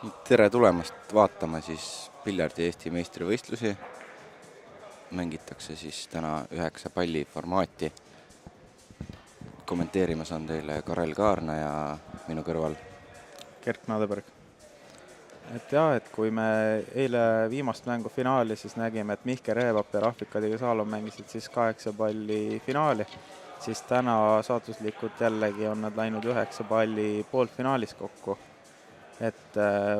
Tere tulemast vaatama siis piljardi Eesti meistrivõistlusi. Mängitakse siis täna 9 palli formaati. Kommenteerimas on teile Karel Kaarna ja minu kõrval Kerk Nadeberg. Et kui me eile viimast mängu finaali, siis nägime, et Mihkel Reevap ja Rafik Saalom mängisid siis 8 palli finaali, siis täna saatuslikult jällegi on nad läinud 9 palli poolfinaalis kokku. Et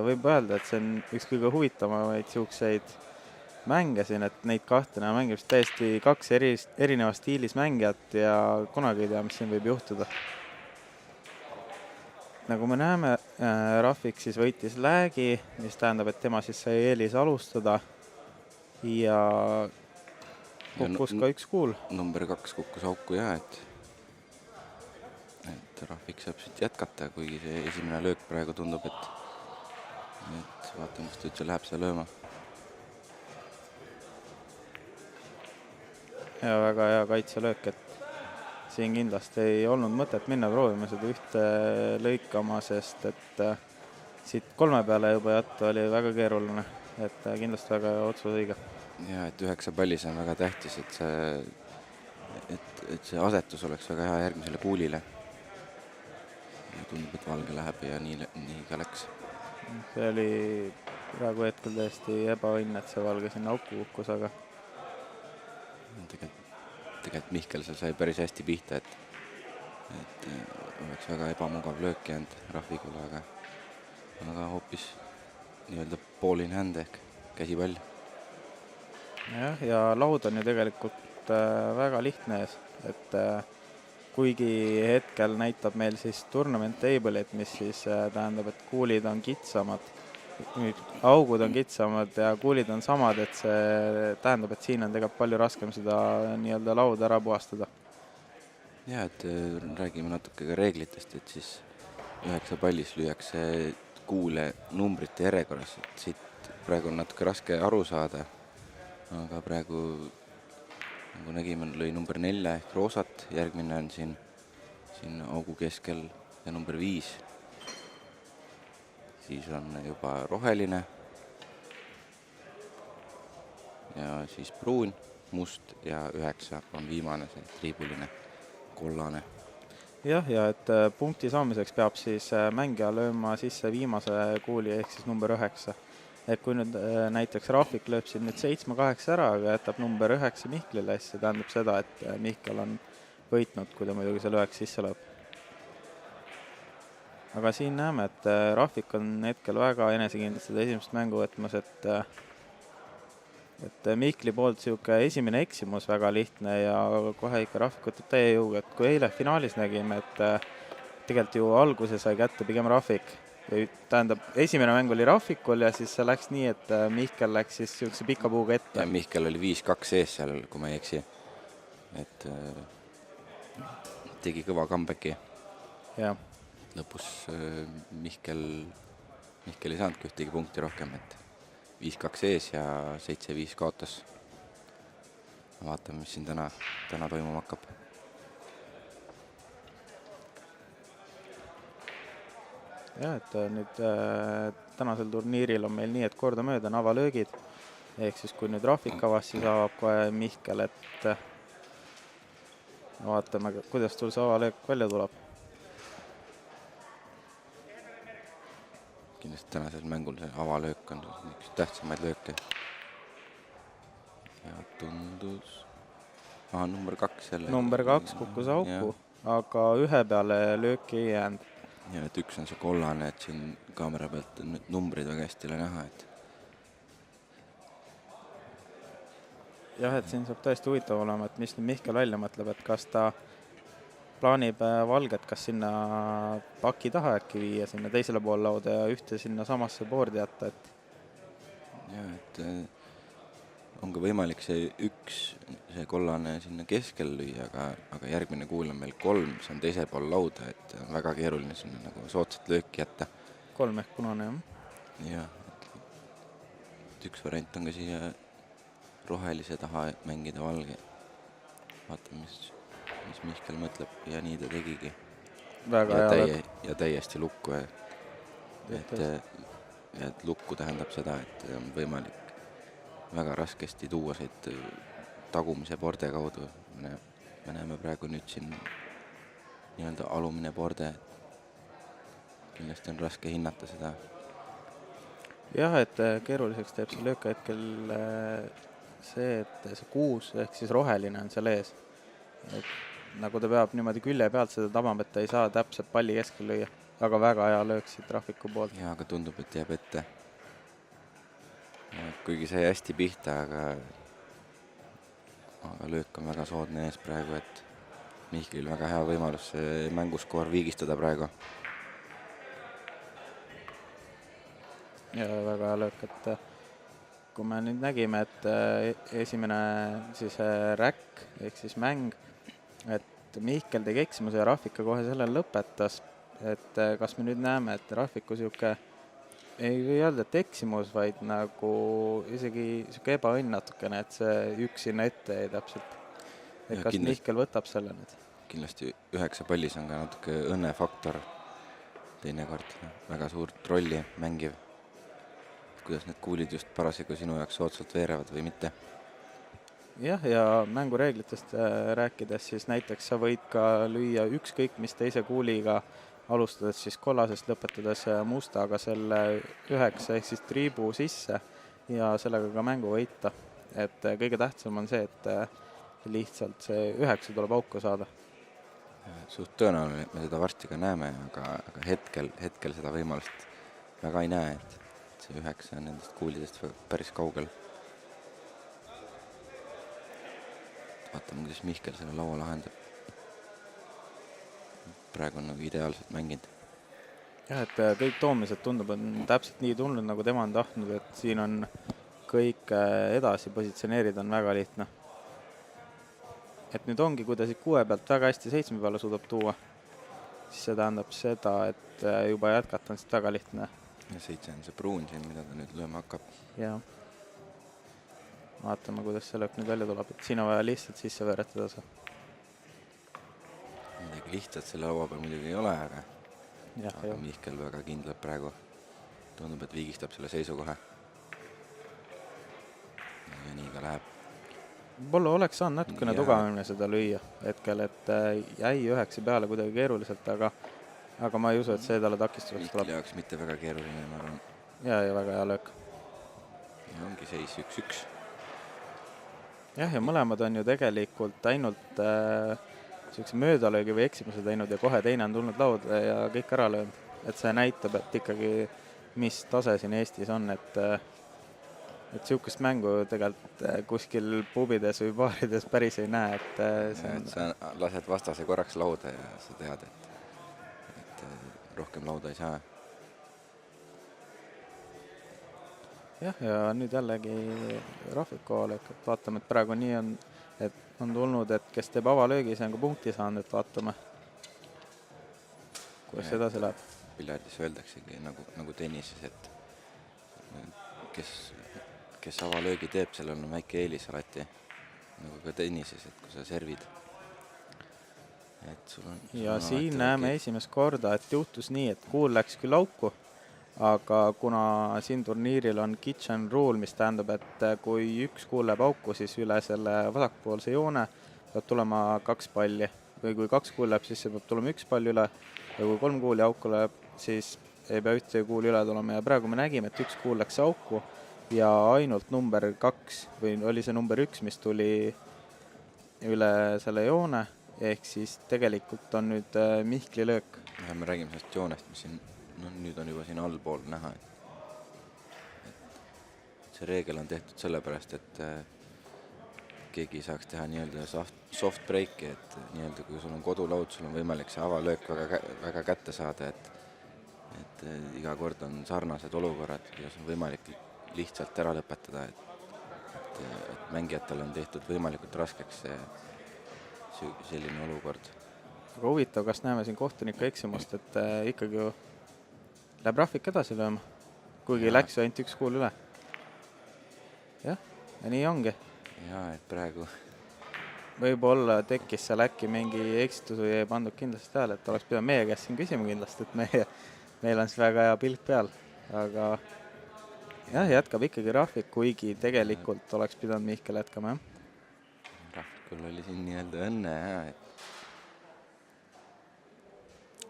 võib öelda, et see on üks kõige huvitavamaid siukseid mänge siin, et neid kahte mängib täiesti 2 erineva stiilis mängijat ja kunagi ei tea, mis siin võib juhtuda. Nagu me näeme, Rafik siis võitis läägi, mis tähendab, et tema siis sai eelis alustada ja kukkus ka 1 kuul. Number 2 kukkus auku ja et Rafik saab siit jätkata, kuigi see esimene löök praegu tundub, et vaatame, kas ta üldse läheb seda lööma. Ja väga hea kaitselöök, et siin kindlasti ei olnud mõtet minna proovima seda ühte lõikama, sest et siit 3 peale juba jätta oli väga keeruline, et kindlasti väga hea otsus õige. Ja et 9 pallis on väga tähtis, et see asetus oleks väga hea järgmisele kuulile. Ja tundub, et valge läheb ja nii ka läks. See oli praegu hetkel täiesti ebaõnne, et see valge sinna auku kukkus, aga Tegelikult Mihkel seal sai päris hästi pihta, et oleks väga ebamugav löök jäänud Rafikule, aga hoopis nii-öelda ball in hand ehk käsipall. Ja laud on ju tegelikult väga lihtne ees, et kuigi hetkel näitab meil siis tournament table'it, mis siis tähendab, et kuulid on kitsamad, augud on kitsamad ja kuulid on samad, et see tähendab, et siin on tegelikult palju raskem seda nii-öelda lauda ära puhastada. Ja, et räägime natuke ka reeglitest, et siis 9 pallis lüüakse kuule numbrite järjekorras, et siit praegu on natuke raske aru saada, aga praegu nagu nägime, lõi number 4 ehk roosat, järgmine on siin augu keskel ja number 5. Siis on juba roheline ja siis pruun, must ja 9 on viimane, see triibuline kollane. Ja et punkti saamiseks peab siis mängija lööma sisse viimase kuuli ehk siis number 9. Et kui nüüd näiteks Rafik lööb siin nüüd 7-8 ära, aga jätab number 9 Mihklile, siis see tähendab seda, et Mihkel on võitnud, kui ta muidugi selle 9 sisse lööb. Aga siin näeme, et Rafik on hetkel väga enesekindlasti seda esimest mängu võtmas, et Mihkli poolt siuke esimene eksimus väga lihtne ja kohe ikka Rafik võtab täie jõuga, et kui eile finaalis nägime, et tegelikult ju alguse sai kätte pigem Rafik. Tähendab, esimene mäng oli Rafikul ja siis see läks nii, et Mihkel läks siis siukse pika puuga ette. Ja Mihkel oli 5-2 ees seal, kui ma ei eksi. Et tegi kõva comebacki. Ja. Lõpus Mihkel ei saanudki ühtegi punkti rohkem, et 5-2 ees ja 7-5 kaotas. Vaatame, mis siin täna toimuma hakkab. Ja, et nüüd tänasel turniiril on meil nii, et kordamööda on avalöögid. Ehk siis kui nüüd Rafik avas, siis avab kohe Mihkel, et vaatame, kuidas tul see avalöök välja tuleb. Kindlasti tänasel mängul see avalöök on üks tähtsamaid lööke. Ja tundus number 2 jälle. Number 2 kukkus auku, aga 1 peale lööki ei jäänud. Ja et 1 on see kollane, et siin kaamera pealt on numbrid väga hästi näha, et jah, et siin saab tõesti huvitav olema, et mis nüüd Mihkel välja mõtleb, et kas ta plaanib valget, kas sinna paki taha äkki viia sinna teisele pool lauda ja ühte sinna samasse boardi jätta, et ja, et on ka võimalik see kollane sinna keskel lüüa, aga järgmine kuul on meil 3, see on teisel pool lauda, et on väga keeruline sinna nagu soodsat lööki jätta. 3 ehk punane, jah. Ja, et üks variant on ka siia rohelise taha mängida valge. Vaatame, mis Mihkel mõtleb ja nii ta tegigi. Väga hea. Ja täiesti lukku. ja et lukku tähendab seda, et on võimalik väga raskesti tuua siit tagumise borde kaudu. Me näeme praegu nüüd siin nii-öelda alumine borde. Kindlasti on raske hinnata seda. Jah, et keeruliseks teeb see lööka hetkel see, et see kuus ehk siis roheline on seal ees. Et nagu ta peab niimoodi külje pealt seda tabama, et ta ei saa täpselt palli keskel lüüa. Aga väga hea löök siit Raffiku poolt. Ja, aga tundub, et jääb ette. Kuigi sai hästi pihta, aga löök on väga soodne ees praegu, et Mihklil väga hea võimalus see mänguskoor viigistada praegu. Ja väga hea löök, et kui me nüüd nägime, et esimene siis räkk ehk siis mäng, et Mihkel tegi eksimuse ja Raffika kohe sellel lõpetas, et kas me nüüd näeme, et Raffiku siuke ei või öelda, et eksimus, vaid nagu isegi siuke ebaõnn natukene, et see üks sinna ette jäi täpselt. Et Ja kas kindlasti- Mihkel võtab selle nüüd? Kindlasti 9 pallis on ka natuke õnnefaktor teinekord. Väga suurt rolli mängiv. Kuidas need kuulid just parasjagu sinu jaoks soodsalt veerevad või mitte. Jah, ja mängureeglitest rääkides, siis näiteks sa võid ka lüüa ükskõik mis teise kuuliga, alustades siis kollasest, lõpetades mustaga selle 9 ehk siis triibu sisse ja sellega ka mängu võita. Et kõige tähtsam on see, et lihtsalt see 9 tuleb auku saada. Suht tõenäoline, et me seda varsti ka näeme, aga hetkel seda võimalust väga ei näe, et see 9 on nendest kuulidest päris kaugel. Vaatame, kuidas Mihkel selle laua lahendab. Praegu on nagu ideaalselt mänginud. Jah, et kõik toomised tundub, on täpselt nii tulnud, nagu tema on tahtnud, et siin on kõik edasi positsioneerida on väga lihtne. Et nüüd ongi, kui ta siit 6 pealt väga hästi 7 peale suudab tuua, siis see tähendab seda, et juba jätkata on siit väga lihtne. Ja 7 on see pruun siin, mida ta nüüd lööma hakkab. Ja vaatame, kuidas see löök nüüd välja tuleb, et siin on vaja lihtsalt sisse veeretada see. Midagi lihtsalt selle laua peal muidugi ei ole, aga Jah. Mihkel väga kindlalt praegu tundub, et viigistab selle seisukoha. Ja nii ka läheb. Võib-olla oleks saanud natukene Jah. tugevamini seda lüüa hetkel, et jäi 9 peale kuidagi keeruliselt, aga ma ei usu, et see talle takistuseks Mihkli tuleb. jaoks mitte väga keeruline, ma arvan. Ja väga hea löök. Ja ongi seis 1-1. Jah, ja mõlemad on ju tegelikult ainult selline möödalöögi või eksimuse teinud ja kohe teine on tulnud lauda ja kõik ära löönud. Et see näitab, et ikkagi mis tase siin Eestis on, et siukest mängu tegelikult kuskil pubides või baarides päris ei näe, et see on... Sa lased vastase korraks lauda ja sa tead, et rohkem lauda ei saa. Jah, ja nüüd jällegi Raffiku avalöök, et vaatame, et praegu nii on, et on tulnud, et kes teeb avalöögi, see on ka punkti saanud, et vaatame, kuidas edasi läheb. Piljardis öeldaksegi nagu tennises, et kes avalöögi teeb, sellel on väike eelis alati, nagu ka tennises, et kui sa servid. Et sul on siin näeme esimest korda, et juhtus nii, et kuul läks küll auku, aga kuna siin turniiril on kitchen rule, mis tähendab, et kui üks kuul läheb auku, siis üle selle vasakpoolse joone peab tulema 2 palli. Või kui 2 kuul läheb, siis peab tulema 1 pall üle. Ja kui 3 kuuli auku läheb, siis ei pea ühte kuuli üle tulema. Ja praegu me nägime, et 1 kuul läks auku ja ainult number 2 või oli see number 1, mis tuli üle selle joone. Ehk siis tegelikult on nüüd Mihkli löök. Ja me räägime sellest joonest, mis siin nüüd on juba siin allpool näha, et see reegel on tehtud sellepärast, et keegi saaks teha nii-öelda soft breaki, et nii-öelda kui sul on kodulaud, sul on võimalik see avalöök väga kätte saada, et iga kord on sarnased olukorrad, kuidas on võimalik lihtsalt ära lõpetada, et mängijatel on tehtud võimalikult raskeks selline olukord. Aga huvitav, kas näeme siin kohtuniku eksimust, et ikkagi ju läheb Raffik edasi lööma, kuigi läks ju ainult 1 kuul üle. Jah, ja nii ongi. Ja, et praegu Võib-olla tekkis seal äkki mingi eksitus või ei pandud kindlasti hääle, et oleks pidanud meie käest siin küsima kindlasti, et meil on siis väga hea pilt peal, aga jah, jätkab ikkagi Rahvik, kuigi tegelikult oleks pidanud Mihkel jätkama, jah. Rahvikul oli siin nii-öelda õnne, et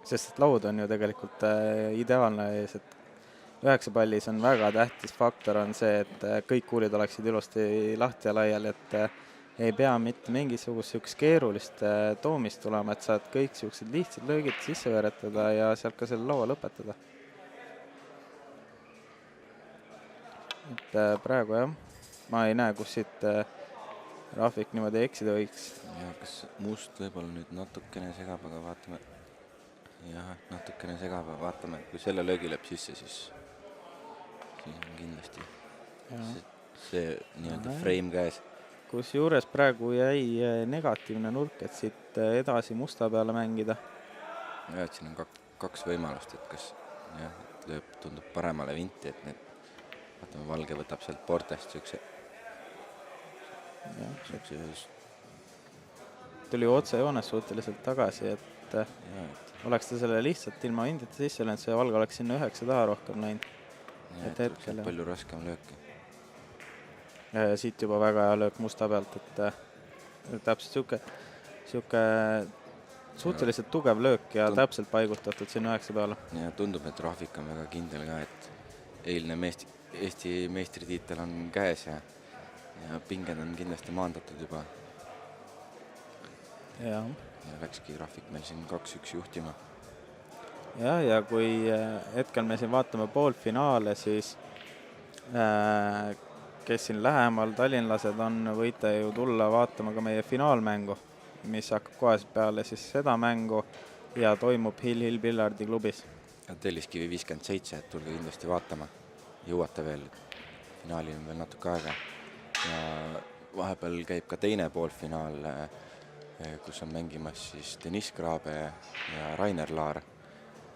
Sest et laud on ju tegelikult ideaalne ees, et 9 pallis on väga tähtis faktor on see, et kõik kuulid oleksid ilusti lahti ja laiali, et ei pea mitte mingisugust sihukest keerulist toomist tulema, et saad kõik sihukesed lihtsad löögid sisse veeretada ja sealt ka selle laua lõpetada. Et praegu jah, ma ei näe, kus siit Rahvik niimoodi eksida võiks. ja kas Must võib-olla nüüd natukene segab, aga vaatame. Jah, natukene segab, vaatame, kui selle löögi lööb sisse, siis on kindlasti see nii-öelda frame käes. Kus juures praegu jäi negatiivne nurk, et siit edasi Musta peale mängida. Ja, et siin on kaks võimalust, et kas jah, lööb, tundub paremale vinti, et need, vaatame, Valge võtab sealt Portest sükse. Tuli otsejoones suhteliselt tagasi, et oleks ta selle lihtsalt ilma hindita sisse löönud, see Valge oleks sinna 9 taha rohkem läinud. Et hetkel palju raskem lööki. Siit juba väga hea löök Musta pealt, et täpselt sihuke suhteliselt tugev löök ja täpselt paigutatud sinna 9 peale. Ja tundub, et Rahvik on väga kindel ka, et eilne Eesti meistritiitel on käes ja pinged on kindlasti maandatud juba. Ja läkski Rahvik meil siin 2-1 juhtima. Ja kui hetkel me siin vaatame poolfinaale, siis kes siin lähemal tallinlased on, võite ju tulla vaatama ka meie finaalmängu, mis hakkab kohe peale siis seda mängu ja toimub Hill Pillardi klubis. Telliskivi 57, et tulge kindlasti vaatama. Jõuate veel, finaali on veel natuke aega. Ja vahepeal käib ka teine poolfinaal, kus on mängimas siis Deniss Graabe ja Rainer Laar.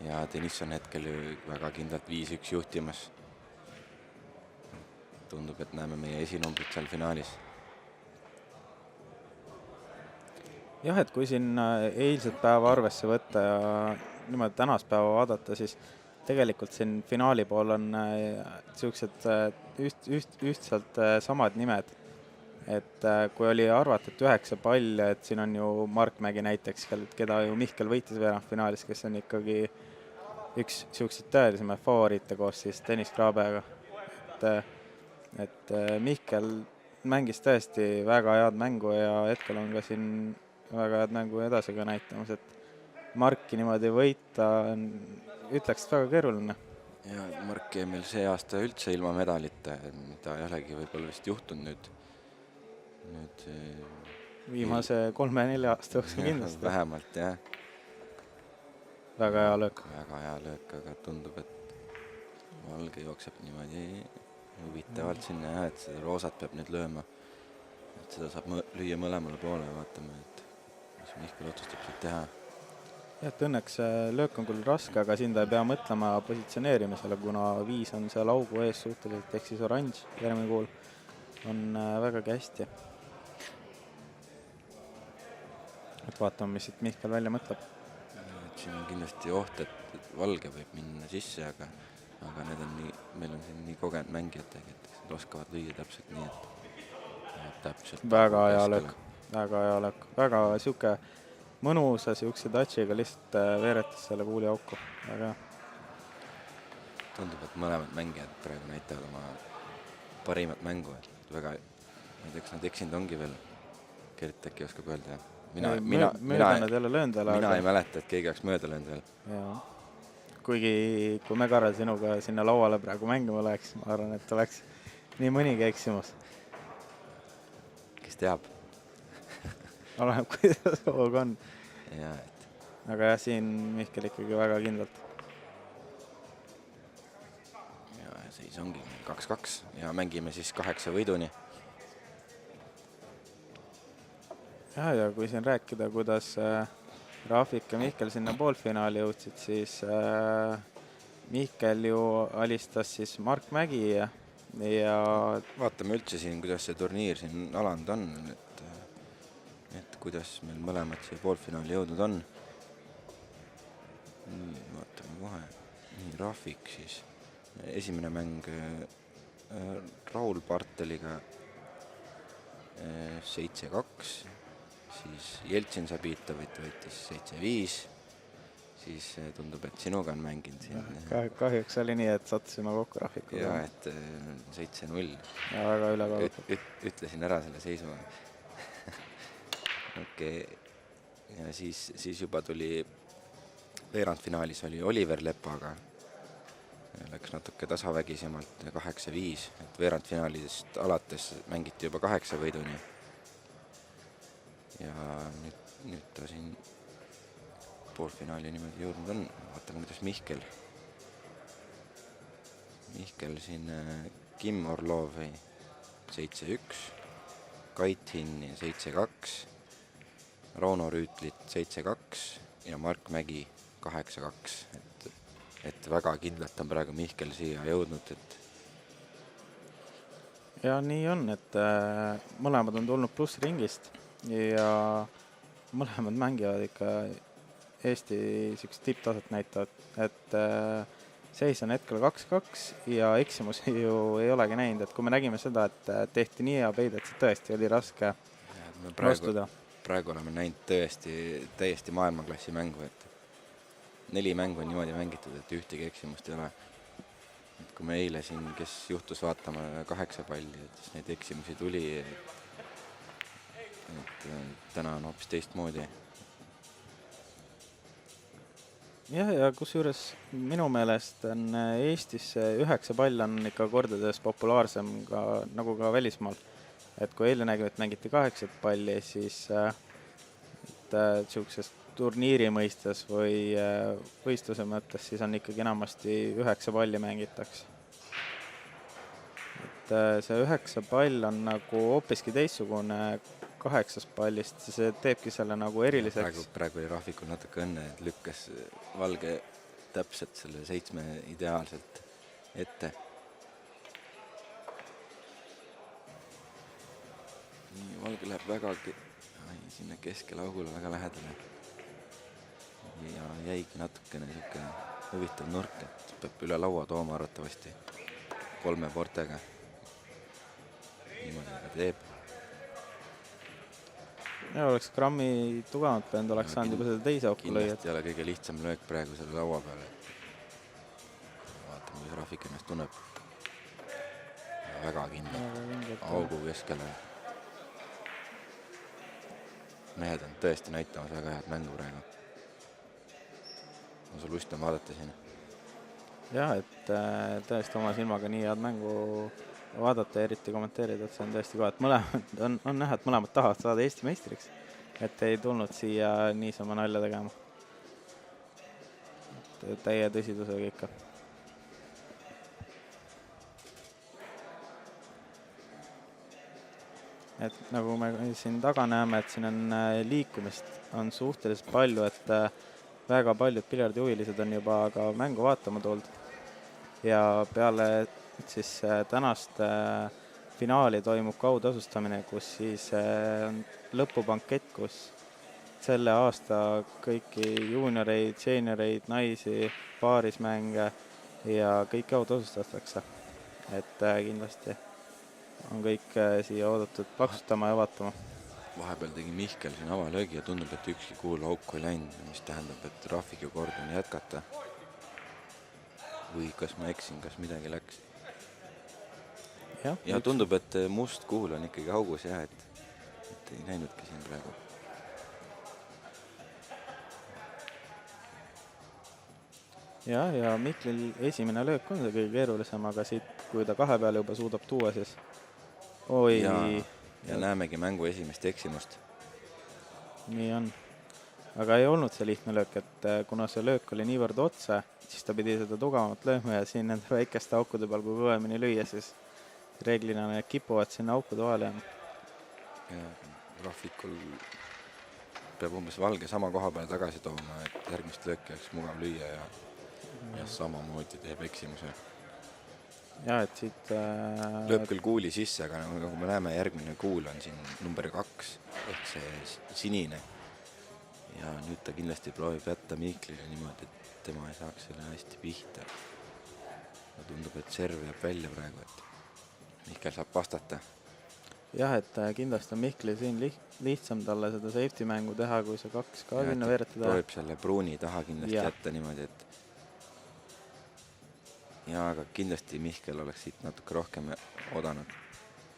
Ja Deniss on hetkel väga kindlalt 5-1 juhtimas. Tundub, et näeme meie esinumbrid seal finaalis. Jah, et kui siin eilset päeva arvesse võtta ja niimoodi tänast päeva vaadata, siis tegelikult siin finaali pool on sellised ühtselt samad nimed. Et kui oli arvatud 9 palli, et siin on ju Mark Mägi näiteks, keda ju Mihkel võitis veerandfinaalis, kes on ikkagi üks sellised tõelisema favoriite koos siis Deniss Graabega. Et Mihkel mängis tõesti väga head mängu ja hetkel on ka siin väga head mängu edasi ka näitamas, et Marki niimoodi võita ütleks väga keeruline. Ja Mark jäi meil see aasta üldse ilma medalita, mida ei olegi võib-olla vist juhtunud nüüd viimase 3-4 aasta jooksul kindlasti. Vähemalt, jah. Väga hea löök. Väga hea löök, aga tundub, et Valge jookseb niimoodi huvitavalt sinna, et seda roosat peab nüüd lööma. Et seda saab lüüa mõlemale poole, vaatame, et mis Mihkel otsustab siit teha. Et õnneks löök on küll raske, aga siin ta ei pea mõtlema positsioneerimisele, kuna 5 on seal augu ees suhteliselt, ehk siis oranž järgmine kuul on vägagi hästi. Et vaatame, mis siit Mihkel välja mõtleb. Siin on kindlasti oht, et Valge võib minna sisse, aga meil on siin nii kogenud mängijatega, et nad oskavad lüüa täpselt nii, et täpselt. Väga hea löök, väga sihuke mõnusa siukse touchiga lihtsalt veeretas selle kuuli auku. Väga hea. Tundub, et mõlemad mängijad praegu näitavad oma parimat mängu. Väga, ma ei tea, kas nad eksinud ongi veel. Gert äkki oskab öelda. Mina ei mäleta, et keegi oleks mööda löönud veel. Jaa. Kuigi, kui me Karel sinuga sinna lauale praegu mängima oleks, ma arvan, et oleks nii mõnigi eksimus. Kes teab? Oleneb, kuidas hoog on. Ja, aga jah, siin Mihkel ikkagi väga kindlalt. Ja siis ongi 2-2 ja mängime siis 8 võiduni. Ja kui siin rääkida, kuidas Rahvik ja Mihkel sinna poolfinaali jõudsid, siis Mihkel ju alistas siis Mark Mägi ja vaatame üldse siin, kuidas see turniir siin alanud on, et kuidas meil mõlemad siia poolfinaali jõudnud on. Vaatame kohe. Rahvik siis. Esimene mäng Raul Barteliga 7-2, siis Jeltsin Sabitovit võitis 7-5, siis tundub, et sinuga on mänginud siin. Kahjuks oli nii, et sattusime kokku Rahvikuga. Ja, et 7-0. Ja väga ülekaalutud. Ütlesin ära selle seisu. Okei. Ja siis juba tuli veerandfinaalis oli Oliver Lepaga. Läks natuke tasavägisemalt 8-5, et veerandfinaalidest alates mängiti juba 8 võiduni. Ja nüüd ta siin poolfinaali niimoodi jõudnud on. Vaatame, kuidas Mihkel siin Kim Orlovi 7-1, Kait Hinni 7-2, Rauno Rüütlit 7-2 ja Mark Mägi 8-2. Et väga kindlalt on praegu Mihkel siia jõudnud, et ja nii on, et mõlemad on tulnud plussringist ja mõlemad mängivad ikka Eesti siukest tipptaset näitavad, et seis on hetkel 2-2 ja eksimusi ju ei olegi näinud, et kui me nägime seda, et tehti nii hea peid, et see tõesti oli raske vastuda. Praegu oleme näinud täiesti maailmaklassi mängu, et 4 mängu on niimoodi mängitud, et ühtegi eksimust ei ole. Et kui me eile siin, kes juhtus vaatama 8 palli, et siis neid eksimusi tuli, et täna on hoopis teistmoodi. Jah, ja kusjuures minu meelest on Eestis 9 pall on ikka kordades populaarsem nagu ka välismaal. Et kui eile nägime, et mängiti 8 palli, siis siuksest turniiri mõistes või võistluse mõttes, siis on ikkagi enamasti 9 palli mängitakse. Et see 9 pall on nagu hoopiski teistsugune 8 pallist, see teebki selle nagu eriliseks. Praegu oli Rahvikul natuke õnne, et lükkas Valge täpselt selle 7 ideaalselt ette. Nii, Valge läheb väga sinna keskele augule väga lähedale. Ja jäigi natukene huvitav nurk, et peab üle laua tooma arvatavasti 3 portega. Niimoodi ta teeb. Ja oleks grammi tugevalt pöönd, oleks saanud juba seda teise auku lõi. Kindlasti ei ole kõige lihtsam löök praegu selle laua peale. Vaatame, kuidas Rahvik ennast tunneb. Ja väga kindlalt augu keskele. Mehed on tõesti näitamas väga head mängu praegu. On sul lust on vaadata siin? Jah, et tõesti oma silmaga nii head mängu vaadata ja eriti kommenteerida, et see on tõesti kohe, et mõlemad on näha, et mõlemad tahavad saada Eesti meistriks, et ei tulnud siia niisama nalja tegema. Täie tõsidusega ikka. Et nagu me siin taga näeme, et siin on liikumist on suhteliselt palju, et väga paljud piljardihuvilised on juba ka mängu vaatama told. Ja peale siis tänast finaali toimub kautasustamine, kus siis on lõpupankett, kus selle aasta kõiki juunioreid, senioreid, naisi, paarismänge ja kõik kautasustatakse. Et kindlasti on kõik siia oodatud plaksutama ja vaatama. Vahepeal tegi Mihkel siin avalöögi ja tundub, et ükski kuul auku ei läinud, mis tähendab, et Rahviku kord on jätkata. Või kas ma eksin, kas midagi läks? Ja tundub, et must kuul on ikkagi augus ja et ei näinudki siin praegu. Ja Miklil esimene löök on see kõige keerulisem, aga siit, kui ta 2 peale juba suudab tuua, siis Ja näemegi mängu esimest eksimust. Nii on. Aga ei olnud see lihtne löök, et kuna see löök oli niivõrd otse, siis ta pidi seda tugevamalt lööma ja siin nende väikeste aukude peal, kui kõvemini lüüa, siis reeglina need kipuvad sinna aukude vahele jääma. Ja Rahvikul peab umbes Valge sama koha peale tagasi tooma, et järgmist lööki oleks mugav lüüa ja samamoodi teeb eksimuse. Ja, et siit lööb küll kuuli sisse, aga nagu me näeme, järgmine kuul on siin number 2 ehk see sinine. Ja nüüd ta kindlasti proovib jätta Miklile niimoodi, et tema ei saaks selle hästi pihta. Ja tundub, et serv jääb välja praegu, et Mihkel saab vastata. jah, et kindlasti on Mihkli siin lihtsam talle seda safety mängu teha, kui see 2 ka Ja, sinna ta veeretada. proovib selle pruuni taha kindlasti Jah. jätta niimoodi, et ja aga kindlasti Mihkel oleks siit natuke rohkem oodanud.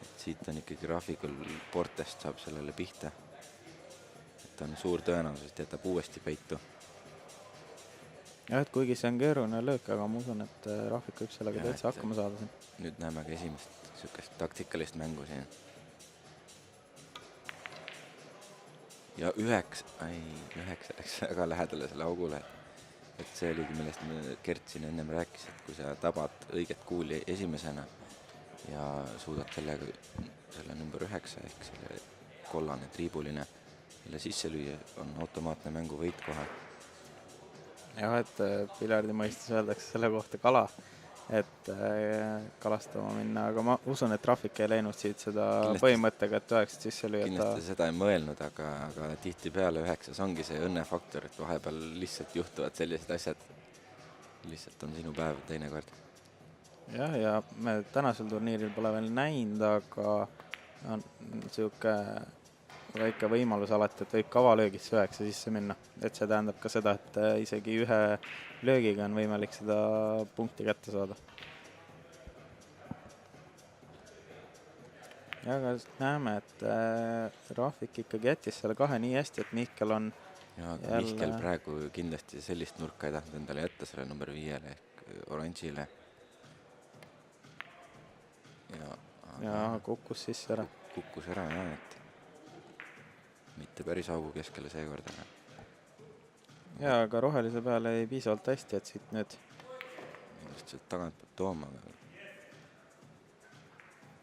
Et siit on ikkagi Rahvikul Portest saab sellele pihta. Et on suur tõenäosus, et jätab uuesti peitu. jah, et kuigi see on keeruline löök, aga ma usun, et Rahvik võib sellega Jah, täitsa et- hakkama saada siin. Nüüd näeme ka esimest sihukest taktikalist mängu siin. Ja 9 läks väga lähedale selle augule. Et see oligi, millest Gert siin ennem rääkis, et kui sa tabad õiget kuuli esimesena ja suudad sellega selle number 9 ehk selle kollane triibuline selle sisse lüüa, on automaatne mängu võit kohe. jah, et piljardi mõistes öeldakse selle kohta kala, et kalastama minna, aga ma usun, et Rahvik ei läinud siit seda Kindlasti- põhimõttega, et 9 sisse lüüa. Kindlasti seda ei mõelnud, aga tihtipeale 9 ongi see õnnefaktor, et vahepeal lihtsalt juhtuvad sellised asjad. Lihtsalt on sinu päev teinekord. jah, ja me tänasel turniiril pole veel näinud, aga on sihuke väike võimalus alati, et võib ka avalöögist 9 sisse minna. Et see tähendab ka seda, et isegi ühe löögiga on võimalik seda punkti kätte saada. ja aga näeme, et Rahvik ikkagi jättis selle 2 nii hästi, et Mihkel on Ja aga Jälle- Mihkel praegu kindlasti sellist nurka ei tahtnud endale jätta selle number 5-le ehk oranžile. ja kukkus sisse ära. Kukkus ära jah, et mitte päris augu keskele seekord. ja aga rohelise peale jäi piisavalt hästi, et siit nüüd Lihtsalt tagant peab tooma.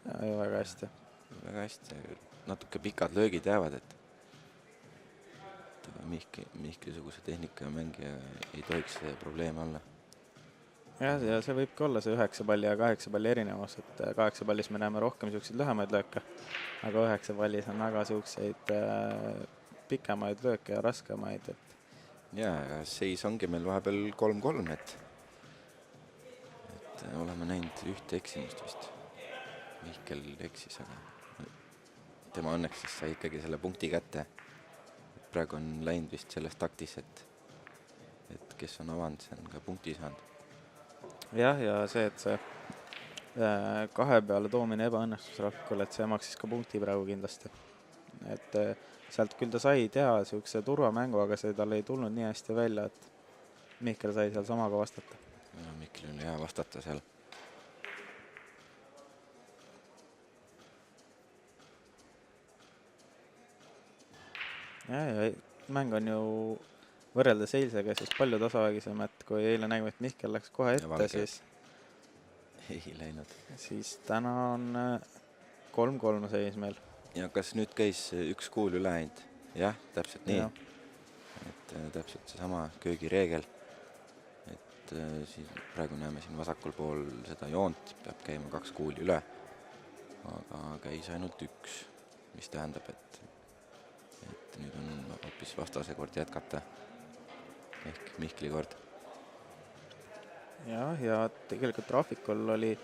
ja väga hästi. Väga hästi. Natuke pikad löögid jäävad, et Mihkli-suguse tehnikaga mängija ei tohiks see probleem olla. jah, ja see võibki olla see 9 palli ja 8 palli erinevus, et 8 pallis me näeme rohkem niisuguseid lühemaid lööke, aga 9 pallis on väga niisuguseid pikemaid lööke ja raskemaid, et Ja seis ongi meil vahepeal 3-3, et oleme näinud ühte eksimust vist. Mihkel eksis, aga tema õnneks siis sai ikkagi selle punkti kätte. Praegu on läinud vist selles taktis, et kes on avanud, see on ka punkti saanud. jah, ja see, et see 2 peale toomine ebaõnnestus Rahvikul, et see maksis ka punkti praegu kindlasti. Et sealt küll ta sai teha niisuguse turvamängu, aga see tal ei tulnud nii hästi välja, et Mihkel sai seal samaga vastata. Ja Mihkel oli hea vastata seal. ja mäng on ju võrreldes eilsega siis palju tasavägisem, et kui eile nägime, et Mihkel läks kohe ette, Valge. Ei läinud. siis täna on 3-3 seis meil. Ja kas nüüd käis üks kuul üle ainult? Jah, täpselt nii. Jah. Et täpselt seesama köögireegel. Et siin praegu näeme siin vasakul pool seda joont, peab käima 2 kuuli üle. Aga käis ainult 1, mis tähendab, et nüüd on hoopis vastase kord jätkata. Ehk Mihkli kord. ja tegelikult Rahvikul oli,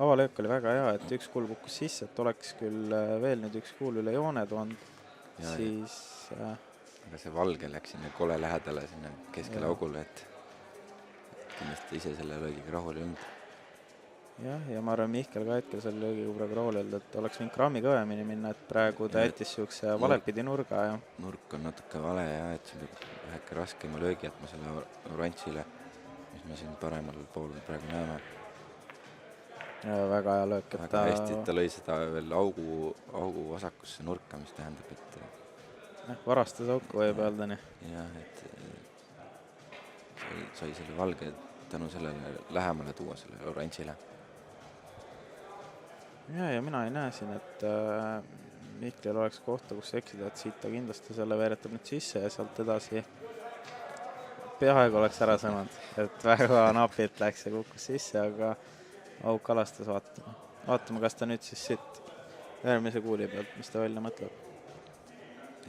avalöök oli väga hea, et 1 kuul kukkus sisse, et oleks küll veel nüüd 1 kuul üle joone toonud, Ja, siis Aga see valge läks sinna kole lähedale sinna keskele Jah. augule, et kindlasti ise selle löögiga rahul ei olnud. jah, ja ma arvan, Mihkel ka hetkel selle löögiga praegu rahul öelda, et oleks võinud grammi kõvemini minna, et praegu ta Ja, jättis niisuguse valepidi nurga ja Nurk on natuke vale ja et siin peab väheke raskema löögi jätma selle oranžile, mis me siin paremal pool praegu näeme. väga hea löök, et Väga hästi, et ta lõi seda veel augu vasakusse nurka, mis tähendab, et varastas auku, võib öelda nii. jah, et sai selle valge tänu sellele lähemale tuua sellele oranžile. ja mina ei näe siin, et Mihklil oleks kohta, kus eksida, et siit ta kindlasti selle veeretab nüüd sisse ja sealt edasi peaaegu oleks ära sõnanud, et väga napilt läks ja kukkus sisse, aga auk kalastas vaatama. Vaatame, kas ta nüüd siis siit järgmise kuuli pealt, mis ta välja mõtleb.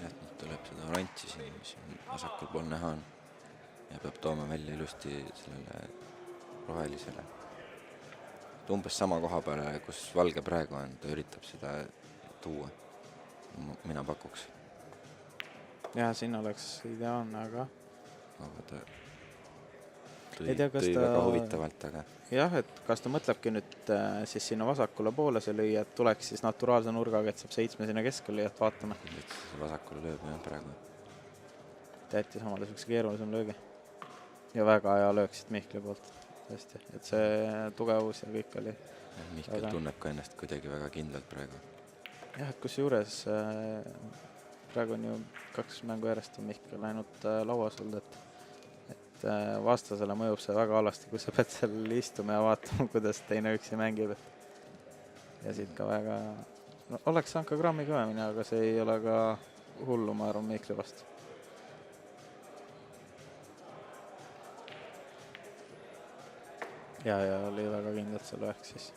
jah, nüüd tuleb seda oranži siin, mis on vasakul pool näha on ja peab tooma välja ilusti sellele rohelisele. et umbes sama koha peale, kus Valge praegu on, ta üritab seda tuua. Mina pakuks. Ja siin oleks ideaalne, aga ta ei tea, kas tõi ta... väga huvitavalt, aga jah, et kas ta mõtlebki nüüd siis sinna vasakule poole see lüüa, et tuleks siis naturaalse nurgaga, et saab 7 sinna keskele lüüa, et vaatame. Vasakule lööb jah praegu. Ta jättis omale sellise keerulisem löögi. Ja väga hea löök siit Mihkli poolt. Tõesti, et see tugevus ja kõik oli. Mihkel tunneb ka ennast kuidagi väga kindlalt praegu. Jah, et kus juures praegu on ju 2 mängu järjest on Mihkel läinud lauas olnud, et vastasele mõjub see väga alasti, kui sa pead seal istuma ja vaatama, kuidas teine üksi mängib. Ja siit ka väga... No, oleks saanud ka grammi kõvemini, aga see ei ole ka hullu, ma arvan, Mihkli vastu. Ja oli väga kindlalt see löök siis.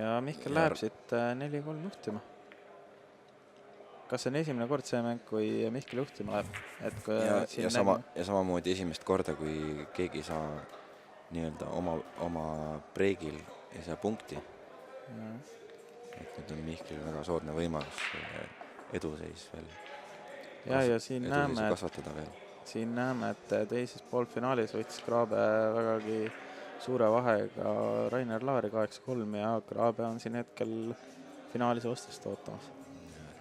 Ja Mihkel läheb siit 4-3 juhtima. Kas see on esimene kord see mäng, kui Mihkel juhtima läheb? Et kui ja samamoodi esimest korda, kui keegi saa nii-öelda oma breigil ei saa punkti. Et nüüd on Mihkel väga soodne võimalus eduseis veel. Ja siin näeme, kasvatada veel. Siin näeme, et teises poolfinaalis võttis Graabe vägagi suure vahega Rainer Laari 8-3 ja Graabe on siin hetkel finaalis ostest ootamas.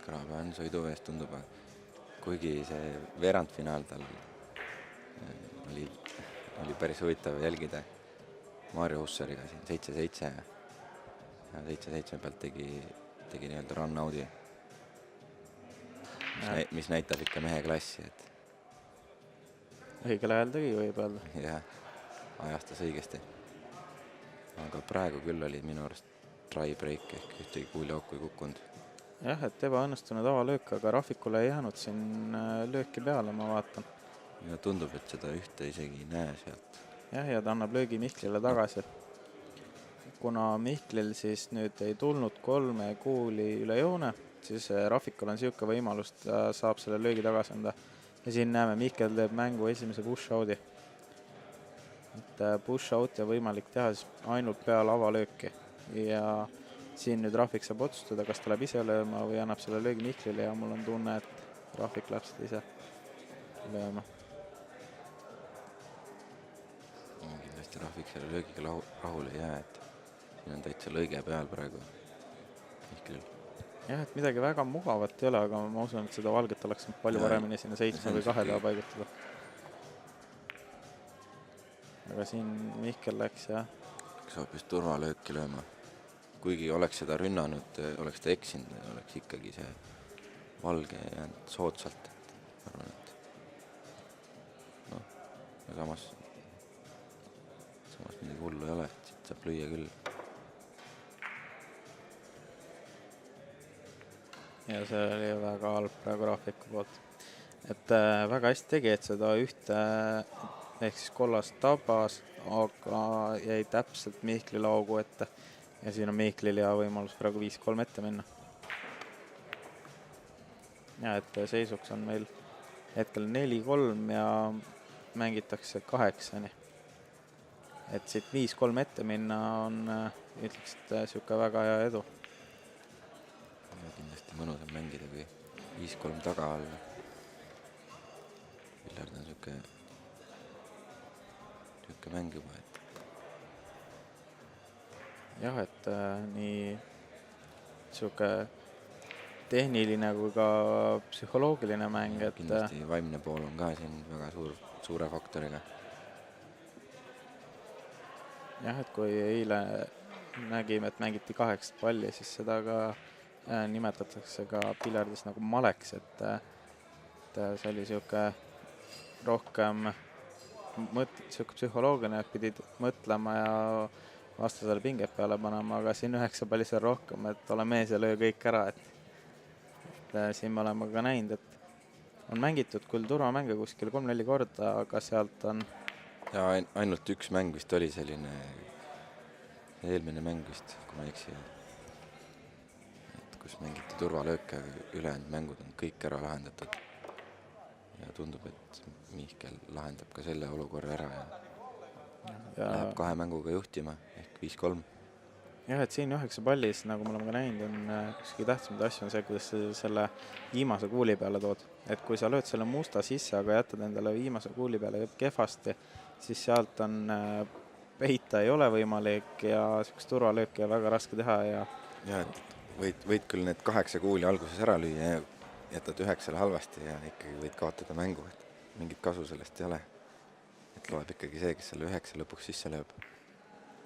Graabe on sõiduveest, tundub, kuigi see veerandfinaal tal oli päris huvitav jälgida Maarjo Hussariga siin 7-7 ja 7-7 pealt tegi nii-öelda run-out'i, mis näitab ikka mehe klassi, et õigel ajal tegi võib öelda. Jah, ajastas õigesti. Aga praegu küll oli minu arust dry break ehk ühtegi kuuliauku ei kukkunud. Jah, et ebaõnnestunud avalöök, aga Rafikule ei jäänud siin lööki peale, ma vaatan. Ja tundub, et seda ühte isegi ei näe sealt. Jah, ja ta annab löögi Mihklile tagasi. Kuna Mihklil siis nüüd ei tulnud 3 kuuli üle joone, siis Rafikul on siuke võimalus, ta saab selle löögi tagasi anda. Ja siin näeme, Mihkel teeb mängu esimese push-out'i. Et push-out'i on võimalik teha siis ainult peale avalööki. Ja siin nüüd Rafik saab otsustada, kas ta läheb ise lööma või annab selle löögi Mihklile ja mul on tunne, et Rafik läheb seda ise lööma. Kindlasti Rafik selle löögiga rahule ei jää, et siin on täitsa lõige peal praegu Mihklil. Jah, et midagi väga mugavat ei ole, aga ma usun, et seda valget oleks palju paremini sinna 7 või 2 taha paigutada. Aga siin Mihkel läks, jah. Saab just turvalööki lööma. Kuigi oleks seda rünnanud, oleks ta eksinud, oleks ikkagi see valge jäänud soodsalt. Arvan, et ja samas midagi hullu ei ole, et siit saab lüüa küll. Ja see oli väga halb praegu Rafiku poolt. Et väga hästi tegi, et seda ühte ehk siis kollast tabas, aga jäi täpselt Mihkli laugu ette. Ja siin on Mihklil ja võimalus praegu 5-3 ette minna. Ja et seisuks on meil hetkel 4-3 ja mängitakse 8-ni. Et siit 5-3 ette minna on, ütleks, et siuke väga hea edu. Ja kindlasti mõnus on mängida, kui 5-3 taga all. Villard on siuke mäng juba, et jah, et nii siuke tehniline kui ka psühholoogiline mäng, et kindlasti vaimne pool on ka siin väga suure faktoriga. Jah, et kui eile nägime, et mängiti 8 palli, siis seda ka nimetatakse ka piljardis nagu maleks, et see oli siuke rohkem siuke psühholoogiline, et pidid mõtlema ja vastasele pinget peale panema, aga siin 9 pallis on rohkem, et ole mees ja löö kõik ära, et siin me oleme ka näinud, et on mängitud küll turvamänge kuskil 3-4 korda, aga sealt on ja ainult üks mäng vist oli selline eelmine mäng vist, kui ma eksi, et kus mängiti turvalööke, ülejäänud mängud on kõik ära lahendatud ja tundub, et Mihkel lahendab ka selle olukorra ära ja läheb 2 mänguga juhtima ehk 5-3. jah, et siin 9 pallis, nagu me oleme ka näinud, on üks kõige tähtsamaid asju on see, kuidas sa selle viimase kuuli peale tood. Et kui sa lööd selle musta sisse, aga jätad endale viimase kuuli peale kehvasti, siis sealt on peita ei ole võimalik ja sellist turvalööki on väga raske teha ja et võid küll need 8 kuuli alguses ära lüüa ja jätad 9 halvasti ja ikkagi võid kaotada mängu, et mingit kasu sellest ei ole. Et loeb ikkagi see, kes selle 9 lõpuks sisse lööb.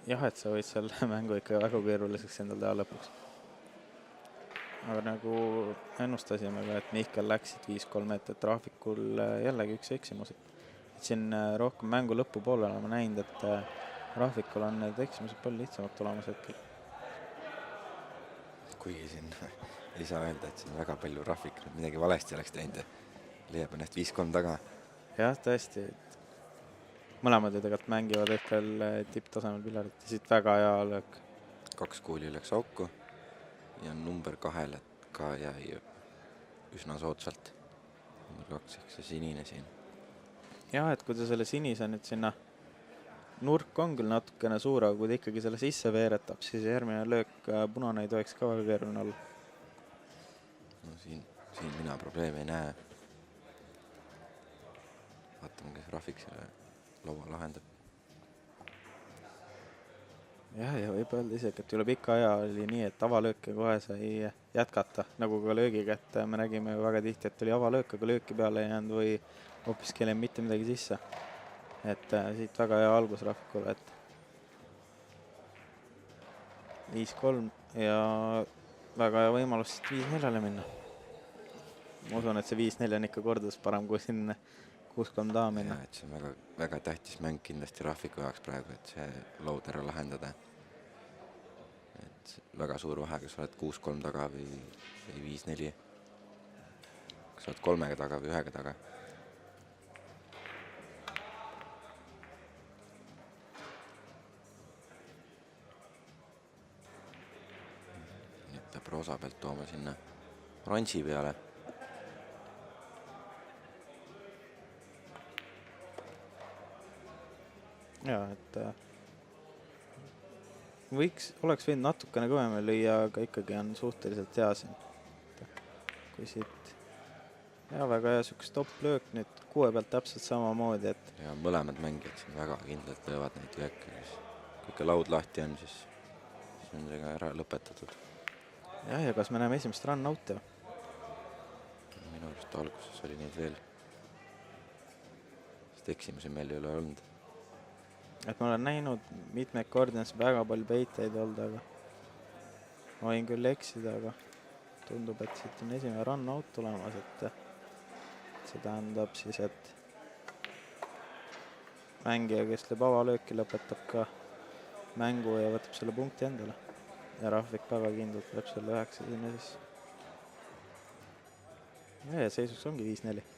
jah, et sa võid selle mängu ikka väga keeruliseks endal teha lõpuks. Aga nagu ennustasime ka, et Mihkel läksid 5-3, et Rahvikul jällegi üks eksimus. Et siin rohkem mängu lõpupoole oleme näinud, et Rahvikul on need eksimused palju lihtsamad tulemas hetkel. Kuigi siin ei saa öelda, et siin väga palju Rahvik midagi valesti oleks teinud ja leiab ennast 5-3 taga. jah, tõesti. Mõlemad ju tegelikult mängivad hetkel tipptasemel pillarit ja siit väga hea löök. 2 kuuli läks auku ja number 2 ka jäi üsna soodsalt. Number 2 ehk see sinine siin. jah, et kui ta selle sinise nüüd sinna nurk on küll natukene suur, aga kui ta ikkagi selle sisse veeretab, siis järgmine löök punane ei tohiks ka väga keeruline olla. No siin mina probleemi ei näe. Vaatame, kes Rahvik selle laua lahendab. jah, ja võib öelda isegi, et üle pika aja oli nii, et avalööke kohe sai jätkata, nagu ka löögiga, et me nägime ju väga tihti, et oli avalöök, aga lööki peale ei jäänud või hoopis kellel mitte midagi sisse. Et siit väga hea algus Rahvikule, et 5-3 ja väga hea võimalus siit 5-4-le minna. Ma usun, et see 5-4 on ikka kordades parem kui siin 6-3 taha minna. Ja, et see on väga, väga tähtis mäng kindlasti Rahviku jaoks praegu, et see lood ära lahendada. Et väga suur vahe, kas oled 6-3 taga või 5-4. Kas oled 3 taga või 1 taga. Nüüd peab roosa pealt tooma sinna ransi peale. Ja, et oleks võinud natukene kõvemini lüüa, aga ikkagi on suhteliselt hea siin. Kui siit, ja väga hea sükk stopp-löök nüüd 6 pealt täpselt samamoodi, et ja mõlemad mängijad siin väga kindlalt löövad neid lööke. Kui ikka laud lahti on, siis on see ka ära lõpetatud. jah, ja kas me näeme esimest run-out'i? Minu arust alguses oli neid veel. Sest eksimusi meil ei ole olnud. Et ma olen näinud mitmeid koordinaats väga palju peiteid olnud, aga ma võin küll eksida, aga tundub, et siit on esimene run-out tulemas, et see tähendab siis, et mängija, kes lööb avalööki, lõpetab ka mängu ja võtab selle punkti endale. Ja Rahvik väga kindlalt lööb selle 9 sinna siis. Ja seisuks ongi 5-4.